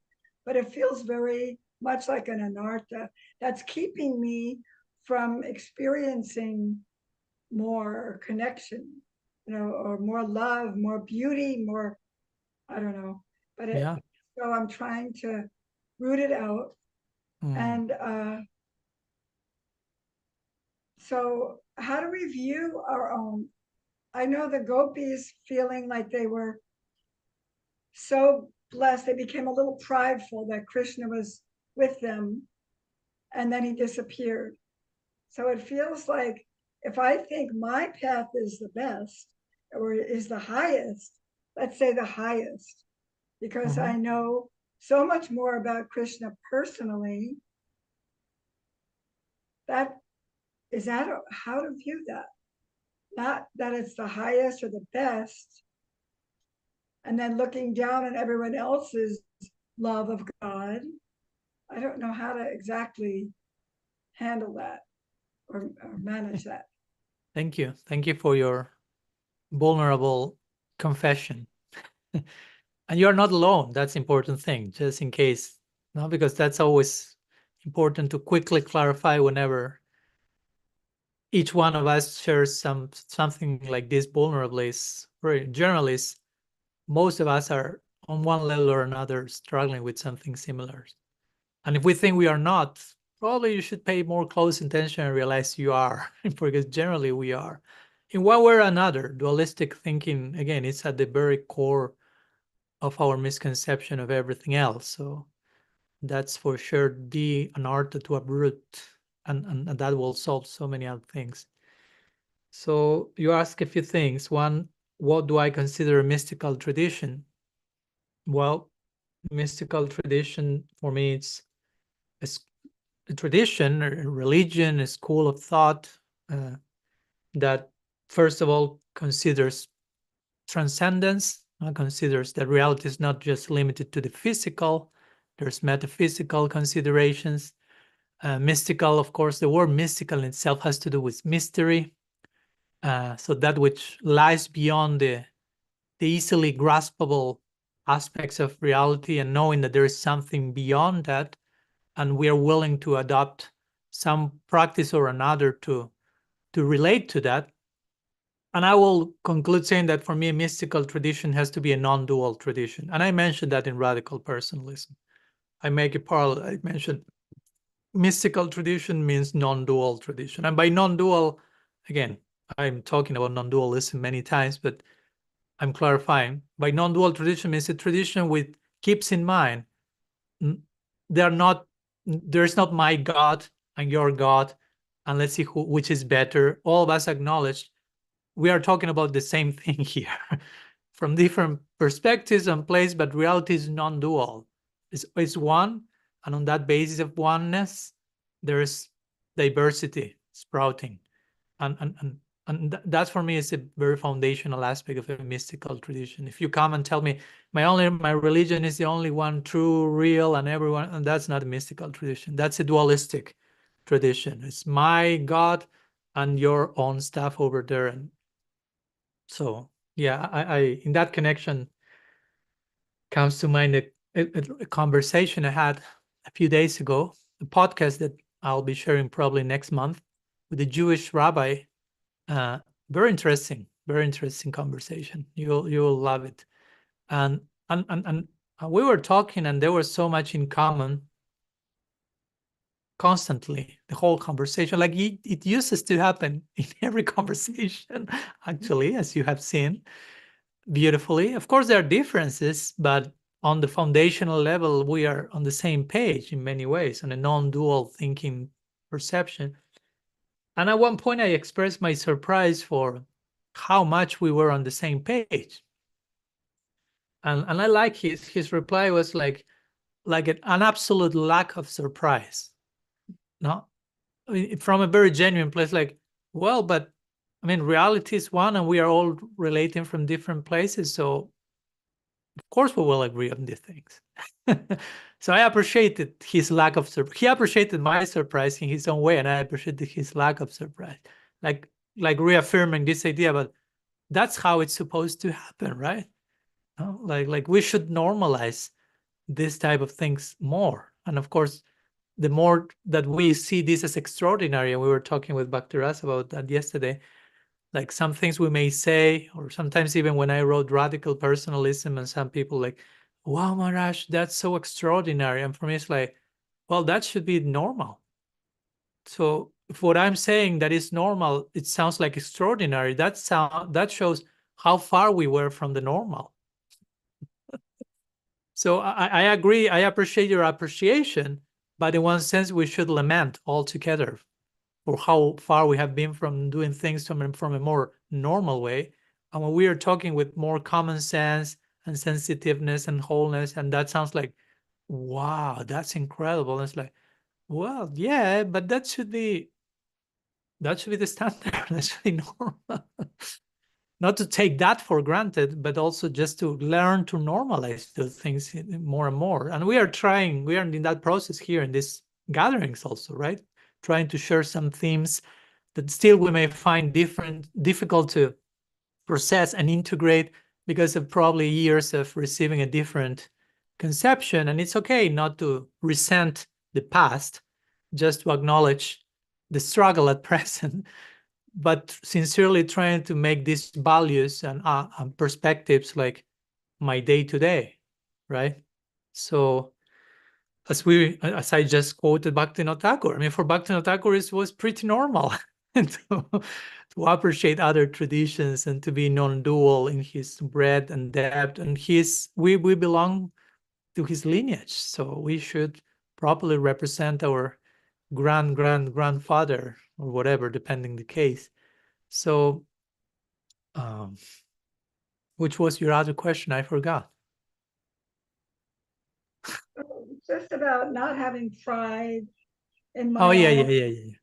but it feels very much like an anartha, that's keeping me from experiencing more connection, or more love, more beauty, more, I don't know. But Yeah. so I'm trying to root it out. And so how do we view our own? I know the gopis feeling like they were so blessed, they became a little prideful that Krishna was with them, and then he disappeared. So it feels like if I think my path is the best or is the highest, let's say the highest, because I know so much more about Krishna personally, that is that how to view that? Not that it's the highest or the best, and then looking down on everyone else's love of God. I don't know how to exactly handle that or manage that. Thank you. Thank you for your vulnerable confession. And you're not alone. That's important thing, just in case. No, because that's always important to quickly clarify whenever each one of us shares something like this vulnerably. Generally, most of us are on one level or another struggling with something similar. And if we think we are not, probably you should pay more close attention and realize you are, because generally we are. In one way or another, dualistic thinking, again, it's at the very core of our misconception of everything else. So that's for sure the anartha to uproot, and that will solve so many other things. So you ask a few things. One, what do I consider a mystical tradition? Well, mystical tradition for me, it's a tradition, a religion, a school of thought that first of all considers transcendence, considers that reality is not just limited to the physical. There's metaphysical considerations. Mystical, of course, the word mystical in itself has to do with mystery. So that which lies beyond the easily graspable aspects of reality, and knowing that there is something beyond that, and we are willing to adopt some practice or another to relate to that. And I will conclude saying that for me, a mystical tradition has to be a non-dual tradition. And I mentioned that in Radical Personalism. I make a parallel. I mentioned mystical tradition means non-dual tradition. And by non-dual, again, I'm talking about non-dualism many times, but I'm clarifying. By non-dual tradition means a tradition which keeps in mind there's not my God and your God, and let's see which is better. All of us acknowledge we are talking about the same thing here from different perspectives and places, but reality is non-dual. It's one, and on that basis of oneness, there's diversity sprouting. And that for me is a very foundational aspect of a mystical tradition. If you come and tell me my religion is the only one true, real, and everyone, and that's not a mystical tradition. That's a dualistic tradition. It's my God and your own stuff over there. And so, yeah, I in that connection comes to mind a conversation I had a few days ago, a podcast that I'll be sharing probably next month with a Jewish rabbi. Very interesting conversation. You'll love it. And we were talking, and there was so much in common constantly, the whole conversation. Like it uses to happen in every conversation, actually, as you have seen beautifully. Of course, there are differences, but on the foundational level, we are on the same page in many ways, on a non-dual thinking perception. And at one point, I expressed my surprise for how much we were on the same page. And I like his reply was like an absolute lack of surprise. No, I mean, from a very genuine place, like, well, but I mean, reality is one, and we are all relating from different places. So of course we will agree on these things. So I appreciated his lack of surprise. He appreciated my surprise in his own way, and I appreciated his lack of surprise. Like reaffirming this idea, but that's how it's supposed to happen, right? Like we should normalize this type of things more. And of course, the more that we see this as extraordinary, and we were talking with Bhakti-Rasa about that yesterday, like some things we may say, or sometimes even when I wrote Radical Personalism, and some people like, wow, Maharaj, that's so extraordinary. And for me, it's like, well, that should be normal. So if what I'm saying that is normal, it sounds like extraordinary, that shows how far we were from the normal. So I agree, I appreciate your appreciation, but in one sense, we should lament altogether for how far we have been from doing things from a more normal way. And when we are talking with more common sense and sensitiveness and wholeness, and that sounds like, wow, that's incredible. And it's like, well, yeah, but that should be the standard. That should be normal. Not to take that for granted, but also just to learn to normalize those things more and more. And we are in that process here in these gatherings also, right? Trying to share some themes that still we may find difficult to process and integrate because of probably years of receiving a different conception. And it's okay not to resent the past, just to acknowledge the struggle at present, but sincerely trying to make these values and perspectives like my day-to-day, right? So as I just quoted Bhaktivinoda Thakur, I mean, for Bhaktivinoda Thakur, it was pretty normal to appreciate other traditions and to be non-dual in his breadth and depth. And we belong to his lineage, so we should properly represent our grandfather or whatever, depending the case. So, which was your other question? I forgot. Just about not having pride in my Oh, yeah. I mean,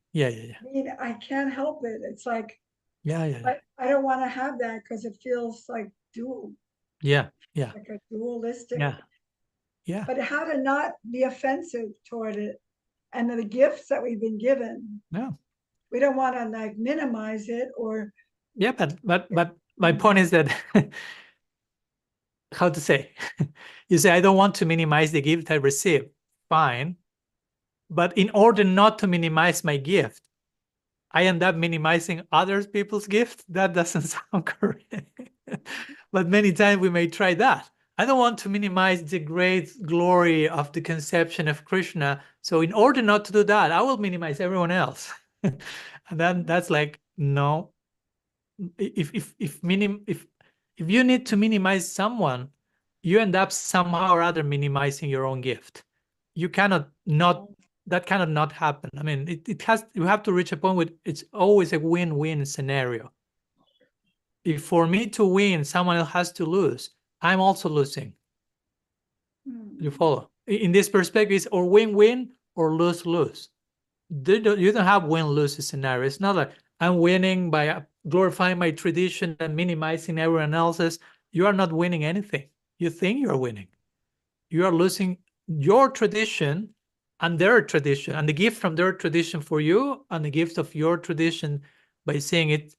I can't help it. It's like, Yeah. I don't want to have that because it feels like dual, Yeah. like a dualistic. Yeah. But how to not be offensive toward it, and the gifts that we've been given. Yeah. We don't want to like minimize it or. Yeah, but my point is that how to say? You say, I don't want to minimize the gift I receive. Fine. But in order not to minimize my gift, I end up minimizing other people's gift. That doesn't sound correct. But many times we may try that. I don't want to minimize the great glory of the conception of Krishna. So in order not to do that, I will minimize everyone else. And then that's like, no. If you need to minimize someone, you end up somehow or other minimizing your own gift. You cannot not, that cannot not happen. I mean, you have to reach a point where it's always a win-win scenario. If for me to win, someone else has to lose, I'm also losing. You follow? In this perspective, it's or win-win or lose-lose. You don't have win-lose scenario. It's not like I'm winning by glorifying my tradition and minimizing everyone else's. You are not winning anything. You think you're winning. You are losing your tradition and their tradition, and the gift from their tradition for you, and the gift of your tradition by seeing it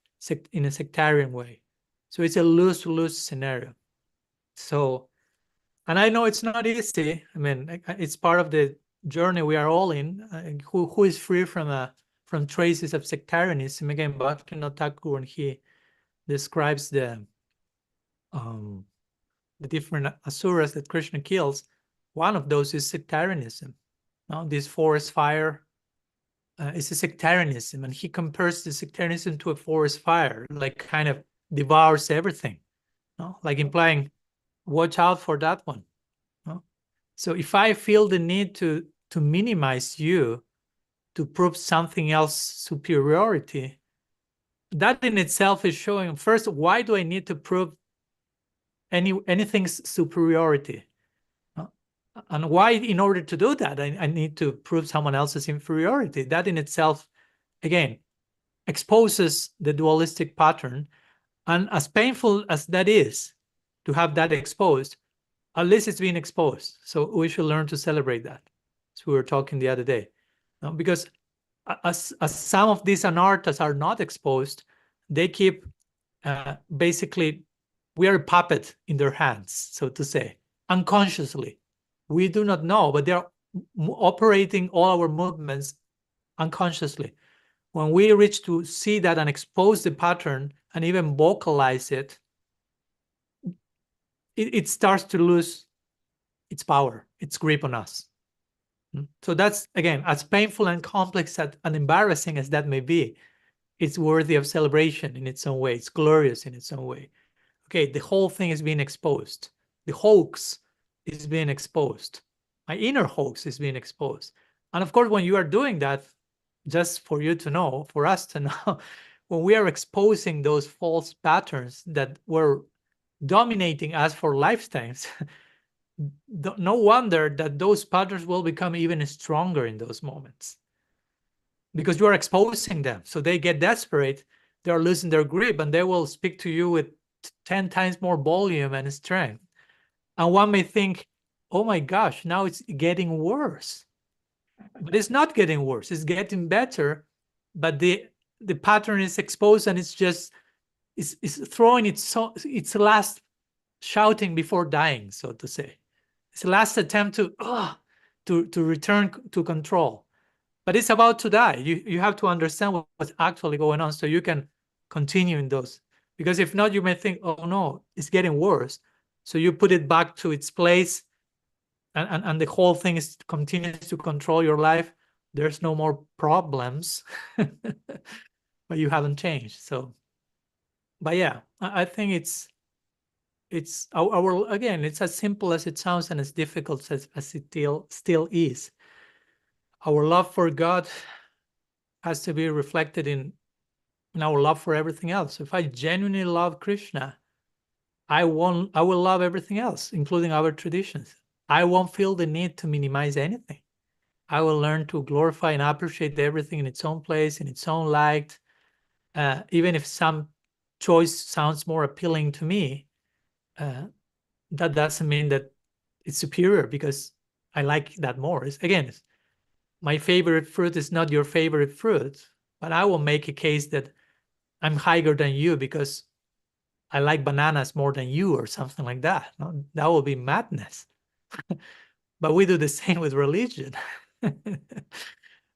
in a sectarian way. So it's a lose-lose scenario. So, and I know it's not easy. I mean, it's part of the journey we are all in. Who is free from traces of sectarianism? Again, Bhaktivinoda Thakur, when he describes the different asuras that Krishna kills, one of those is sectarianism. Now, this forest fire is a sectarianism, and he compares the sectarianism to a forest fire, like kind of devours everything, no? Like implying, watch out for that one. No? So if I feel the need to minimize you, to prove something else superiority, that in itself is showing, first, why do I need to prove anything's superiority? And why, in order to do that, I need to prove someone else's inferiority? That in itself, again, exposes the dualistic pattern. And as painful as that is, to have that exposed, at least it's being exposed. So we should learn to celebrate that. So we were talking the other day. Because as some of these anarthas are not exposed, they keep basically, we are a puppet in their hands, so to say, unconsciously. We do not know, but they're operating all our movements unconsciously. When we reach to see that and expose the pattern and even vocalize it, it starts to lose its power, its grip on us. So that's, again, as painful and complex and embarrassing as that may be, it's worthy of celebration in its own way. It's glorious in its own way. Okay, the whole thing is being exposed. The hoax is being exposed. My inner hoax is being exposed. And of course, when you are doing that, just for you to know, for us to know, when we are exposing those false patterns that were dominating us for lifetimes, no wonder that those patterns will become even stronger in those moments, because you are exposing them. So they get desperate, they are losing their grip, and they will speak to you with 10 times more volume and strength. And one may think, oh my gosh, now it's getting worse. But it's not getting worse, it's getting better. But the pattern is exposed, and it's just it's throwing its last shouting before dying, so to say. It's the last attempt to return to control. But it's about to die. You have to understand what's actually going on so you can continue in those. Because if not, you may think, oh no, it's getting worse. So you put it back to its place, and the whole thing continues to control your life. There's no more problems, but you haven't changed. So, but yeah, I think it's our again, it's as simple as it sounds and as difficult as it still is. Our love for God has to be reflected in our love for everything else. If I genuinely love Krishna, I will love everything else, including our traditions. I won't feel the need to minimize anything. I will learn to glorify and appreciate everything in its own place, in its own light. Even if some choice sounds more appealing to me, that doesn't mean that it's superior because I like that more. Again, my favorite fruit is not your favorite fruit, but I will make a case that I'm higher than you because I like bananas more than you or something like that. No, that will be madness. But we do the same with religion,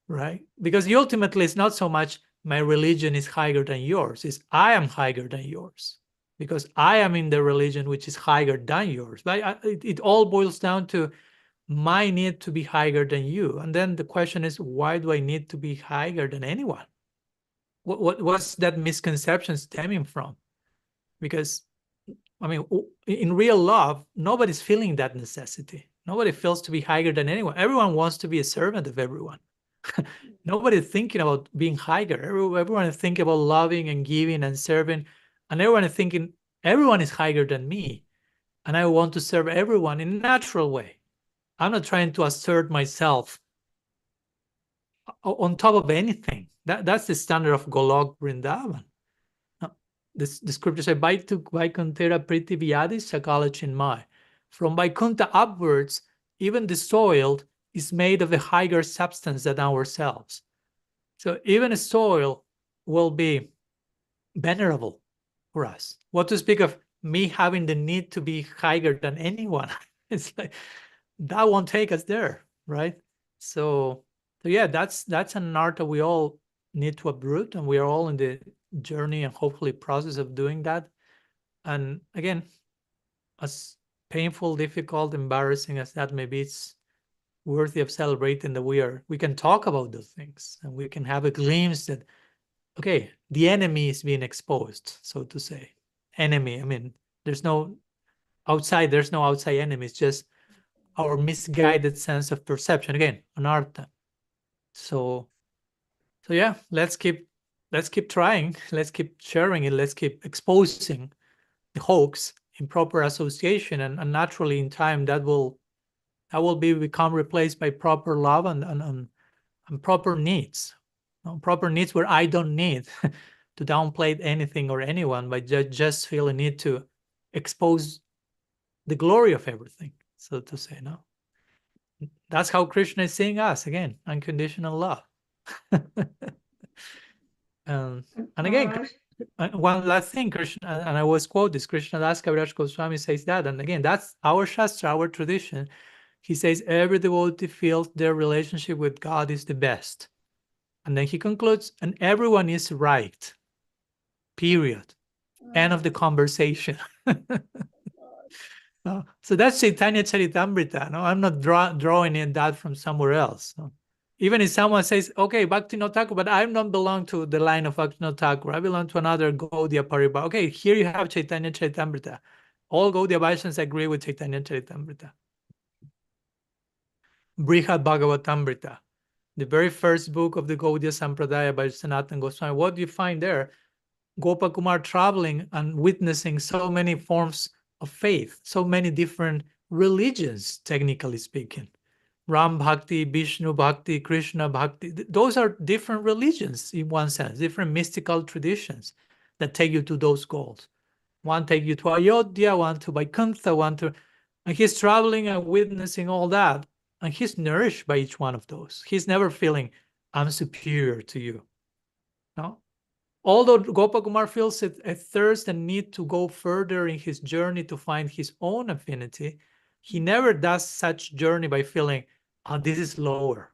right? Because ultimately it's not so much my religion is higher than yours, it's I am higher than yours because I am in the religion which is higher than yours. But it all boils down to my need to be higher than you. And then the question is, why do I need to be higher than anyone? What's that misconception stemming from? Because, I mean, in real love, nobody's feeling that necessity. Nobody feels to be higher than anyone. Everyone wants to be a servant of everyone. Nobody's thinking about being higher. Everyone is thinking about loving and giving and serving. And everyone is thinking, everyone is higher than me. And I want to serve everyone in a natural way. I'm not trying to assert myself on top of anything. That's the standard of Golok Vrindavan. The scripture says, Vaikuntera Priti Vyadis Sakala Chinmay. From Vaikuntha upwards, even the soil is made of a higher substance than ourselves. So even a soil will be venerable for us. What to speak of me having the need to be higher than anyone? It's like, that won't take us there, right? So yeah, that's an art that we all need to uproot, and we are all in the journey and hopefully process of doing that. And again, as painful, difficult, embarrassing as that may be, it's worthy of celebrating that we can talk about those things and we can have a glimpse that, okay, the enemy is being exposed, so to say. Enemy, I mean, there's no outside enemy, it's just our misguided sense of perception. Again, anartha. So yeah, let's keep trying, let's keep sharing it, let's keep exposing the hoax in proper association, and naturally in time that will become replaced by proper love and proper needs. Proper needs where I don't need to downplay anything or anyone, but just feel a need to expose the glory of everything, so to say. No, that's how Krishna is seeing us, again, unconditional love. And again, one last thing, Krishna, and I was quote this, Krishnadas Kaviraj Goswami says that, and again, that's our Shastra, our tradition. he says every devotee feels their relationship with God is the best. And then he concludes, and everyone is right. Period. End of the conversation. So that's Chaitanya Charitamrita. No, I'm not drawing in that from somewhere else. No? Even if someone says, okay, Bhaktivinoda Thakur, but I don't belong to the line of Bhaktivinoda Thakur. I belong to another Gaudiya Paribhava. Okay, here you have Chaitanya Charitamrita. All Gaudiya Vaishnavas agree with Chaitanya Charitamrita. Brihad Bhagavatamrita, the very first book of the Gaudiya Sampradaya by Sanatana Goswami. What do you find there? Gopakumar traveling and witnessing so many forms of faith, so many different religions, technically speaking. Ram Bhakti, Vishnu Bhakti, Krishna Bhakti, those are different religions in one sense, different mystical traditions that take you to those goals. One take you to Ayodhya, one to Vaikuntha, one to... And he's traveling and witnessing all that, and he's nourished by each one of those. He's never feeling, I'm superior to you. No? Although Gopakumar feels a thirst and need to go further in his journey to find his own affinity, he never does such journey by feeling, oh, this is lower.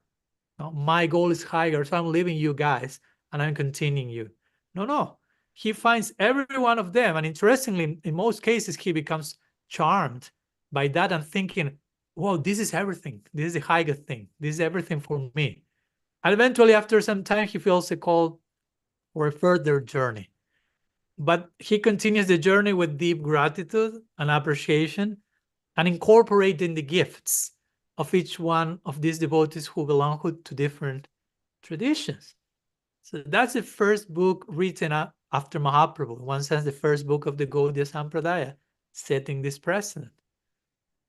No, my goal is higher, so I'm leaving you guys and I'm continuing you. No. He finds every one of them, and interestingly, in most cases, he becomes charmed by that and thinking, whoa, this is everything. This is the highest thing. This is everything for me. And eventually, after some time, he feels a call for a further journey. But he continues the journey with deep gratitude and appreciation and incorporating the gifts of each one of these devotees who belong to different traditions. So that's the first book written after Mahaprabhu. In one sense, the first book of the Gaudiya Sampradaya, setting this precedent.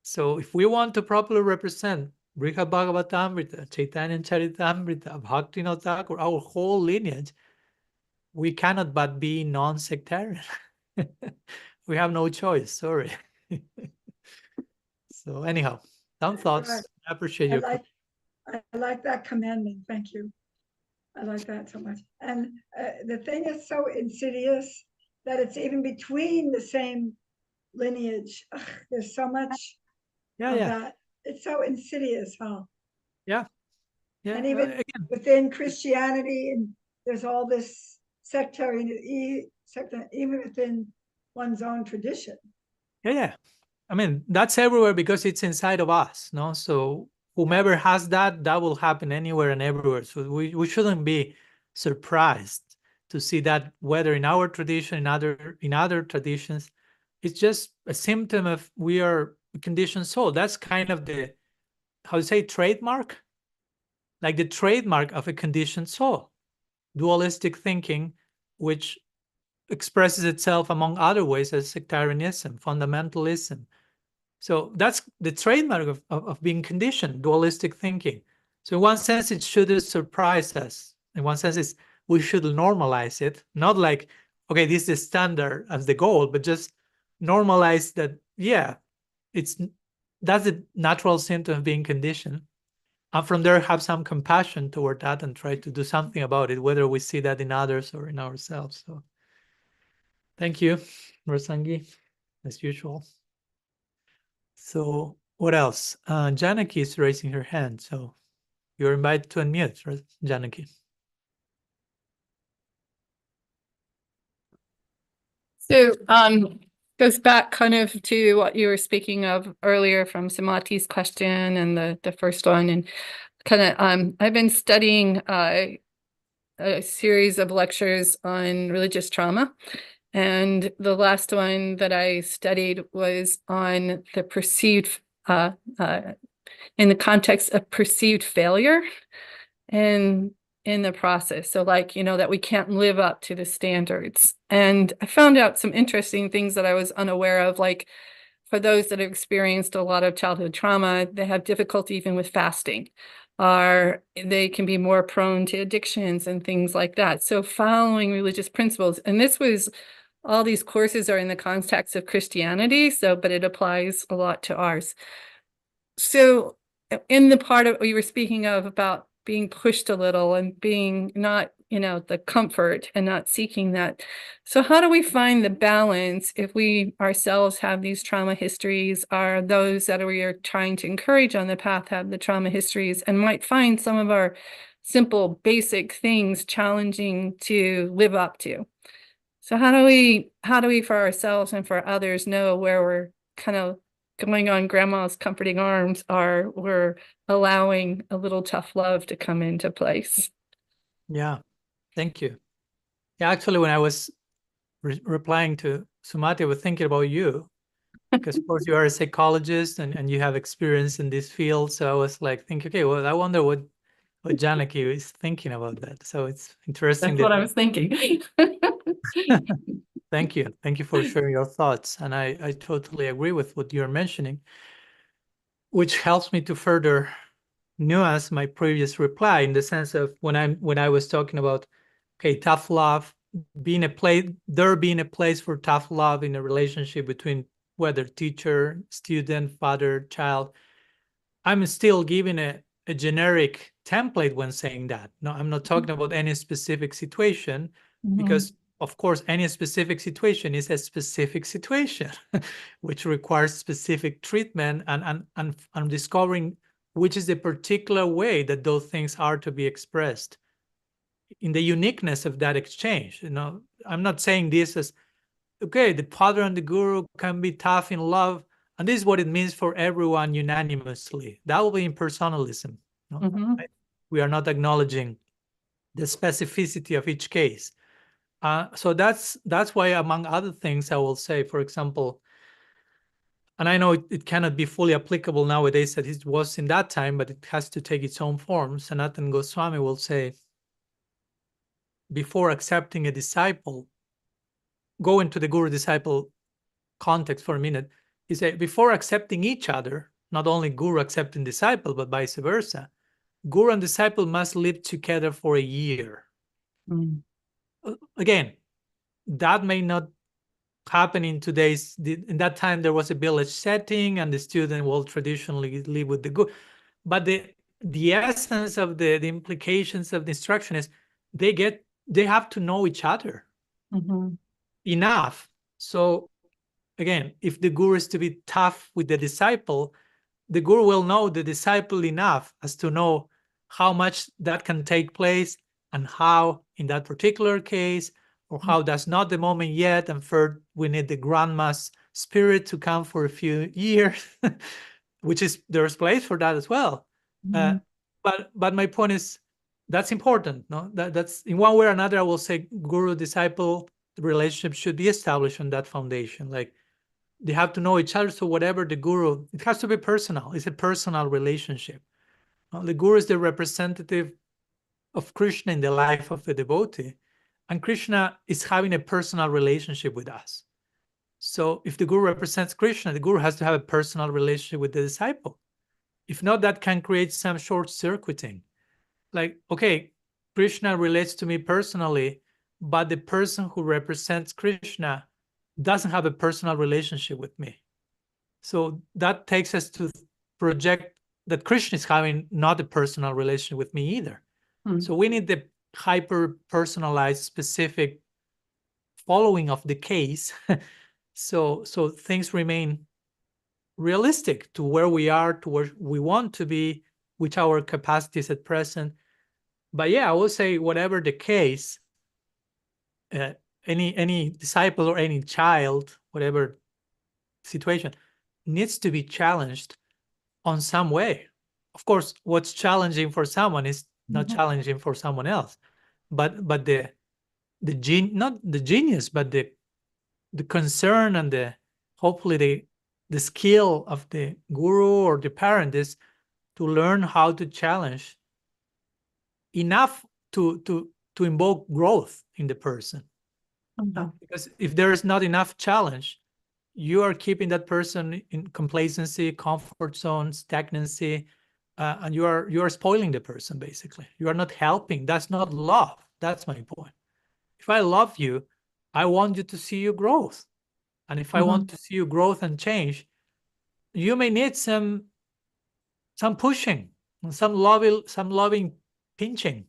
So if we want to properly represent Brihad Bhagavatamrita, Chaitanya Charitamrita, Bhaktivinoda Thakur, our whole lineage, we cannot but be non-sectarian. We have no choice, sorry. So anyhow, some thoughts. Right. I appreciate your I like that commandment. Thank you. I like that so much. And the thing is so insidious that it's even between the same lineage. Ugh, there's so much of that. It's so insidious, huh? Yeah. And even within Christianity, and there's all this sectarian, even within one's own tradition. Yeah. I mean, that's everywhere because it's inside of us, no? So whomever has that will happen anywhere and everywhere. So we shouldn't be surprised to see that, whether in our tradition, in other traditions. It's just a symptom of we are a conditioned soul. That's kind of the, how to say, trademark? Like the trademark of a conditioned soul. Dualistic thinking, which expresses itself among other ways as sectarianism, fundamentalism. So that's the trademark of being conditioned, dualistic thinking. So in one sense, it shouldn't surprise us. In one sense, we should normalize it. Not like, okay, this is the standard as the goal, but just normalize that, yeah, that's the natural symptom of being conditioned. And from there, have some compassion toward that and try to do something about it, whether we see that in others or in ourselves. So thank you, Rasangi, as usual. So what else? Janaki is raising her hand, so you're invited to unmute, right, Janaki? So goes back kind of to what you were speaking of earlier from Samati's question and the first one, and kind of I've been studying a series of lectures on religious trauma. And the last one that I studied was on the perceived, in the context of perceived failure and in the process. So like, that we can't live up to the standards. And I found out some interesting things that I was unaware of, like for those that have experienced a lot of childhood trauma, they have difficulty even with fasting, or they can be more prone to addictions and things like that. So following religious principles, and this was, all these courses are in the context of Christianity, but it applies a lot to ours. So in the part of what you were speaking of about being pushed a little and being not, you know, the comfort and not seeking that. So how do we find the balance if we ourselves have these trauma histories, are those that we are trying to encourage on the path have the trauma histories, and might find some of our simple, basic things challenging to live up to? So how do we for ourselves and for others know where we're kind of going on grandma's comforting arms, or we're allowing a little tough love to come into place? Yeah, thank you. Yeah, actually, when I was replying to Sumati, I was thinking about you, because of course you are a psychologist and you have experience in this field. So I was like thinking, okay, well, I wonder what Janaki is thinking about that. So it's interesting. That's what I was thinking. Thank you. Thank you for sharing your thoughts. And I totally agree with what you're mentioning, which helps me to further nuance my previous reply, in the sense of when I was talking about, okay, tough love being a place for tough love in a relationship between whether teacher, student, father, child. I'm still giving a generic template when saying that. No, I'm not talking about any specific situation, because of course, any specific situation is a specific situation, which requires specific treatment and discovering which is the particular way that those things are to be expressed in the uniqueness of that exchange. You know, I'm not saying this as, okay, the father and the guru can be tough in love, and this is what it means for everyone unanimously. That will be impersonalism. No? We are not acknowledging the specificity of each case. So that's why, among other things, I will say, for example, and I know it cannot be fully applicable nowadays that it was in that time, but it has to take its own form. Sanatana Goswami will say, before accepting a disciple, go into the guru-disciple context for a minute. He said, before accepting each other, not only guru accepting disciple, but vice versa, guru and disciple must live together for a year. Again, that may not happen in in that time there was a village setting and the student will traditionally live with the guru. But the essence of the implications of the instruction is they have to know each other enough. So again, if the guru is to be tough with the disciple, the guru will know the disciple enough as to know how much that can take place and how in that particular case, or how that's not the moment yet, and third, we need the grandma's spirit to come for a few years, which is, there's place for that as well. But my point is, that's important. No, that's in one way or another, I will say guru-disciple relationship should be established on that foundation. Like, they have to know each other. So whatever the guru, it has to be personal. It's a personal relationship. The guru is the representative of Krishna in the life of the devotee, and Krishna is having a personal relationship with us. So if the guru represents Krishna, the guru has to have a personal relationship with the disciple. If not, that can create some short-circuiting. Like, okay, Krishna relates to me personally, but the person who represents Krishna doesn't have a personal relationship with me. So that takes us to project that Krishna is having not a personal relationship with me either. So we need the hyper-personalized, specific following of the case, so things remain realistic to where we are, to where we want to be, with our capacities at present. But yeah, I will say, whatever the case, any disciple or any child, whatever situation, needs to be challenged on some way. Of course, what's challenging for someone is not challenging for someone else, but not the genius, but the concern and hopefully the skill of the guru or the parent is to learn how to challenge enough to invoke growth in the person. Because if there is not enough challenge, you are keeping that person in complacency, comfort zone, stagnancy, and you are spoiling the person, basically. You are not helping. That's not love. That's my point. If I love you, I want you to see your growth. And if I want to see your growth and change, you may need some pushing, some loving pinching.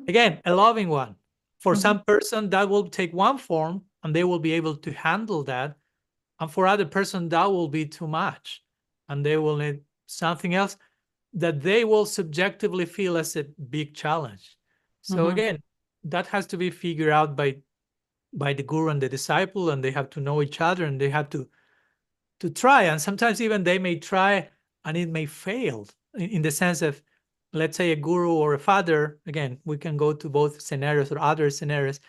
Again, a loving one. For Mhm. some person, that will take one form and they will be able to handle that. And for other person, that will be too much. And they will need something else that they will subjectively feel as a big challenge. So Mhm. again, that has to be figured out by the guru and the disciple, and they have to know each other, and they have to try. And sometimes even they may try and it may fail in the sense of, let's say, a guru or a father, again, we can go to both scenarios or other scenarios,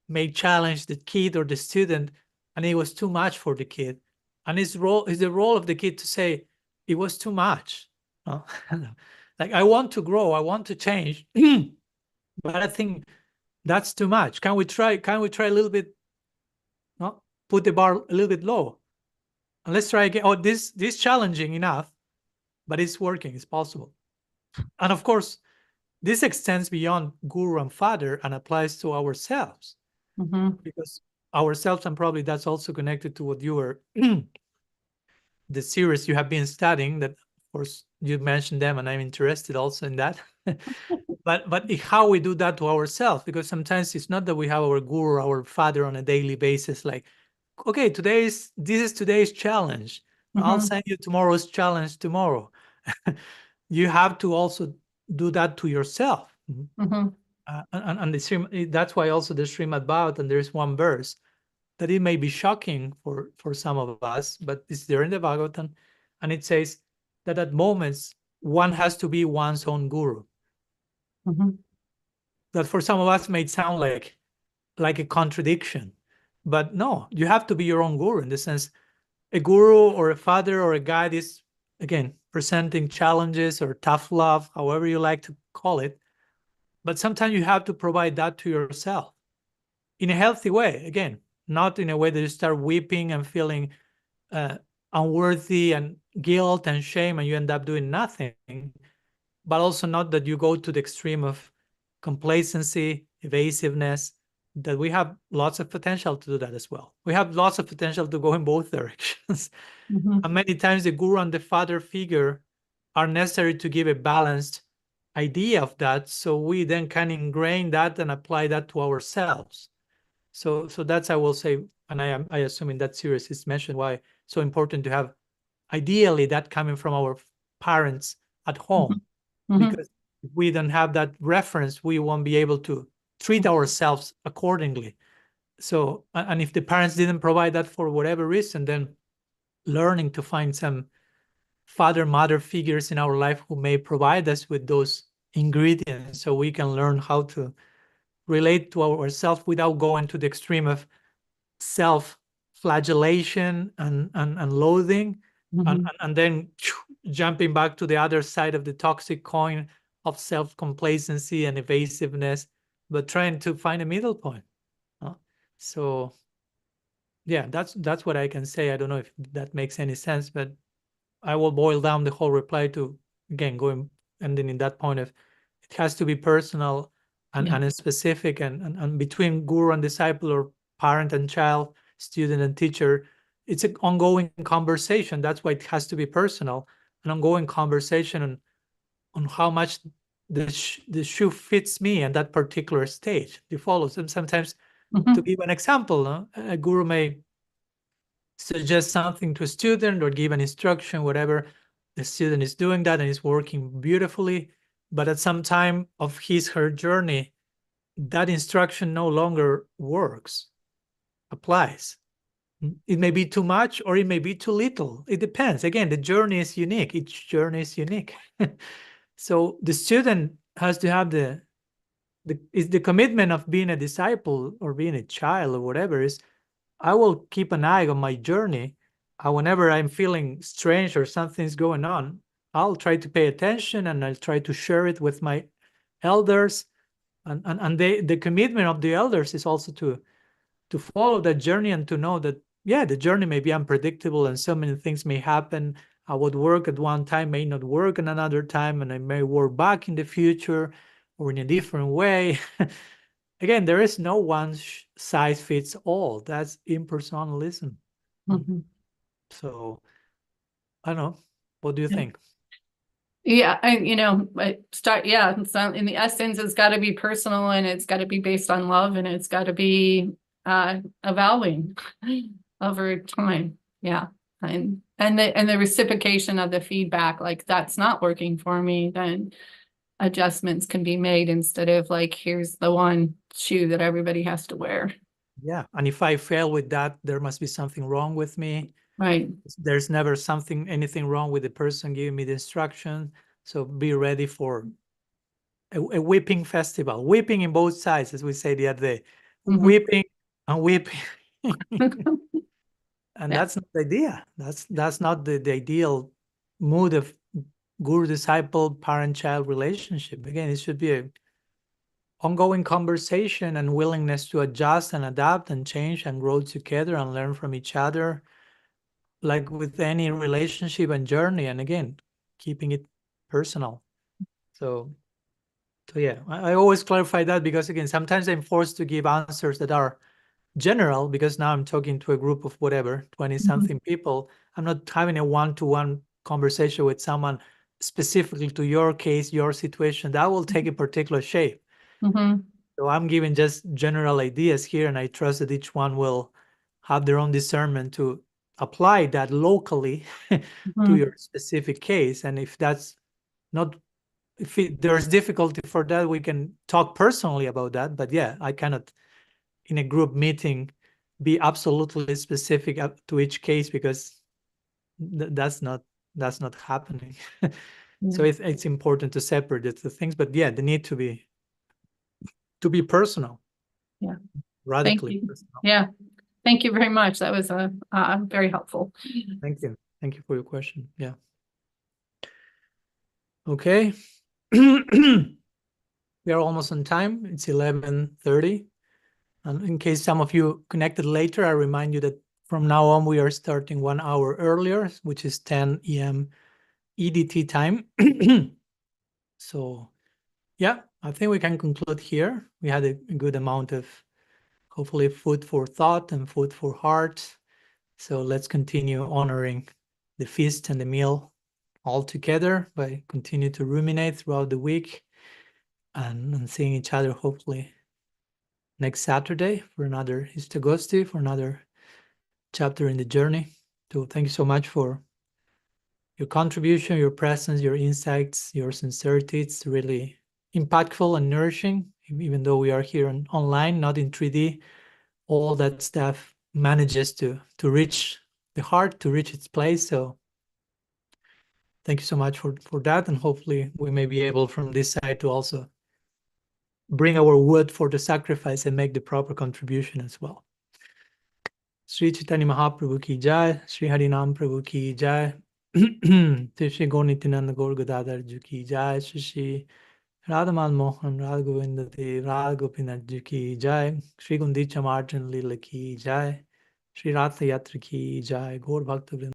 may challenge the kid or the student, and it was too much for the kid. And it's the role of the kid to say, it was too much. No? Like, I want to grow, I want to change, but I think that's too much. Can we try a little bit, no? Put the bar a little bit low. And let's try again. Oh, this challenging enough, but it's working, it's possible. And of course, this extends beyond guru and father and applies to ourselves. Mhm. Because ourselves, and probably that's also connected to what you were, the series you have been studying, that of course you mentioned them, and I'm interested also in that. but how we do that to ourselves, because sometimes it's not that we have our guru, our father on a daily basis, like, okay, this is today's challenge. I'll Mhm. send you tomorrow's challenge tomorrow. You have to also do that to yourself. Mhm. And the stream, that's why also the Srimad Bhagavatam, and there's one verse that it may be shocking for some of us, but it's there in the Bhagavatam, and it says that at moments one has to be one's own guru. Mhm. That for some of us may sound like a contradiction, but no, you have to be your own guru, in the sense a guru or a father or a guide is, again, presenting challenges or tough love, however you like to call it. But sometimes you have to provide that to yourself in a healthy way. Again, not in a way that you start weeping and feeling unworthy and guilt and shame, and you end up doing nothing. But also not that you go to the extreme of complacency, evasiveness, that we have lots of potential to do that as well. We have lots of potential to go in both directions. Mhm. And many times the guru and the father figure are necessary to give a balanced idea of that, so we then can ingrain that and apply that to ourselves. So that's, I will say, and I assume in that series it's mentioned why it's so important to have ideally that coming from our parents at home. Mhm. Because if we don't have that reference, we won't be able to treat ourselves accordingly. So, and if the parents didn't provide that for whatever reason, then learning to find some father, mother figures in our life who may provide us with those ingredients, so we can learn how to relate to ourselves without going to the extreme of self-flagellation and loathing, Mhm. and then jumping back to the other side of the toxic coin of self-complacency and evasiveness, but trying to find a middle point. So yeah, that's what I can say. I don't know if that makes any sense, but I will boil down the whole reply to, again, going ending in that point of, it has to be personal and, Yeah. and specific, and between guru and disciple, or parent and child, student and teacher, it's an ongoing conversation. That's why it has to be personal, an ongoing conversation on how much the shoe fits me at that particular stage. You follow. Sometimes, to Mhm. give an example, a guru may suggest something to a student or give an instruction, whatever. The student is doing that and is working beautifully, but at some time of her journey, that instruction no longer works, applies. It may be too much or it may be too little. It depends. Again, the journey is unique. Each journey is unique. So the student has to have the commitment of being a disciple or being a child or whatever, is I will keep an eye on my journey. Whenever I'm feeling strange or something's going on, I'll try to pay attention, and I'll try to share it with my elders. And the commitment of the elders is also to follow that journey, and to know that, yeah, the journey may be unpredictable and so many things may happen. What work at one time may not work at another time, and I may work back in the future or in a different way. Again, there is no one size fits all. That's impersonalism. Mhm. So I don't know. What do you Yeah. think? Yeah, and it's not, in the essence, it's got to be personal, and it's got to be based on love, and it's got to be evolving over time. Yeah. And the reciprocation of the feedback, like that's not working for me, then adjustments can be made instead of like, here's the one shoe that everybody has to wear. Yeah. And if I fail with that, there must be something wrong with me. Right. There's never anything wrong with the person giving me the instruction. So be ready for a whipping festival, whipping in both sides, as we say the other day, whipping and whipping. And that's not the idea. That's not the ideal mood of guru-disciple, parent-child relationship. Again, it should be an ongoing conversation and willingness to adjust and adapt and change and grow together and learn from each other, like with any relationship and journey. And again, keeping it personal. So yeah, I always clarify that because again, sometimes I'm forced to give answers that are general because now I'm talking to a group of whatever, 20-something people. I'm not having a one-to-one conversation with someone specifically to your case, your situation. That will take a particular shape. So I'm giving just general ideas here, and I trust that each one will have their own discernment to apply that locally to your specific case. And if that's not, if there's difficulty for that, we can talk personally about that. But yeah, I cannot in a group meeting be absolutely specific up to each case because that's not happening. So it's important to separate the things, but yeah, they need to be personal. Yeah, radically thank you. personal. Yeah, thank you very much. That was very helpful. Thank you for your question. Yeah. Okay. We are almost on time. It's 11:30. And in case some of you connected later, I remind you that from now on, we are starting 1 hour earlier, which is 10 a.m. EDT time. So yeah, I think we can conclude here. We had a good amount of, hopefully, food for thought and food for heart. So let's continue honoring the feast and the meal all together by continue to ruminate throughout the week and seeing each other hopefully next Saturday for another ISTAGOSTHI, for another chapter in the journey. So thank you so much for your contribution, your presence, your insights, your sincerity. It's really impactful and nourishing, even though we are here online, not in 3D. All that stuff manages to reach the heart, to reach its place. So thank you so much for that. And hopefully we may be able from this side to also bring our wood for the sacrifice and make the proper contribution as well. Sri Chaitanya Mahaprabhu ki jai, Sri Harinam Prabhu ki jai, Sri Gaur Nityananda Gaur Gadadhar ji ki jai, Sri Radhamal Mohan, Radha Govinda Dev, Radha Gopinath ji ki jai, Sri Gundica-marjana-lila ki jai, Sri Ratha Yatra ki jai, Gaur Bhakta Vrinda.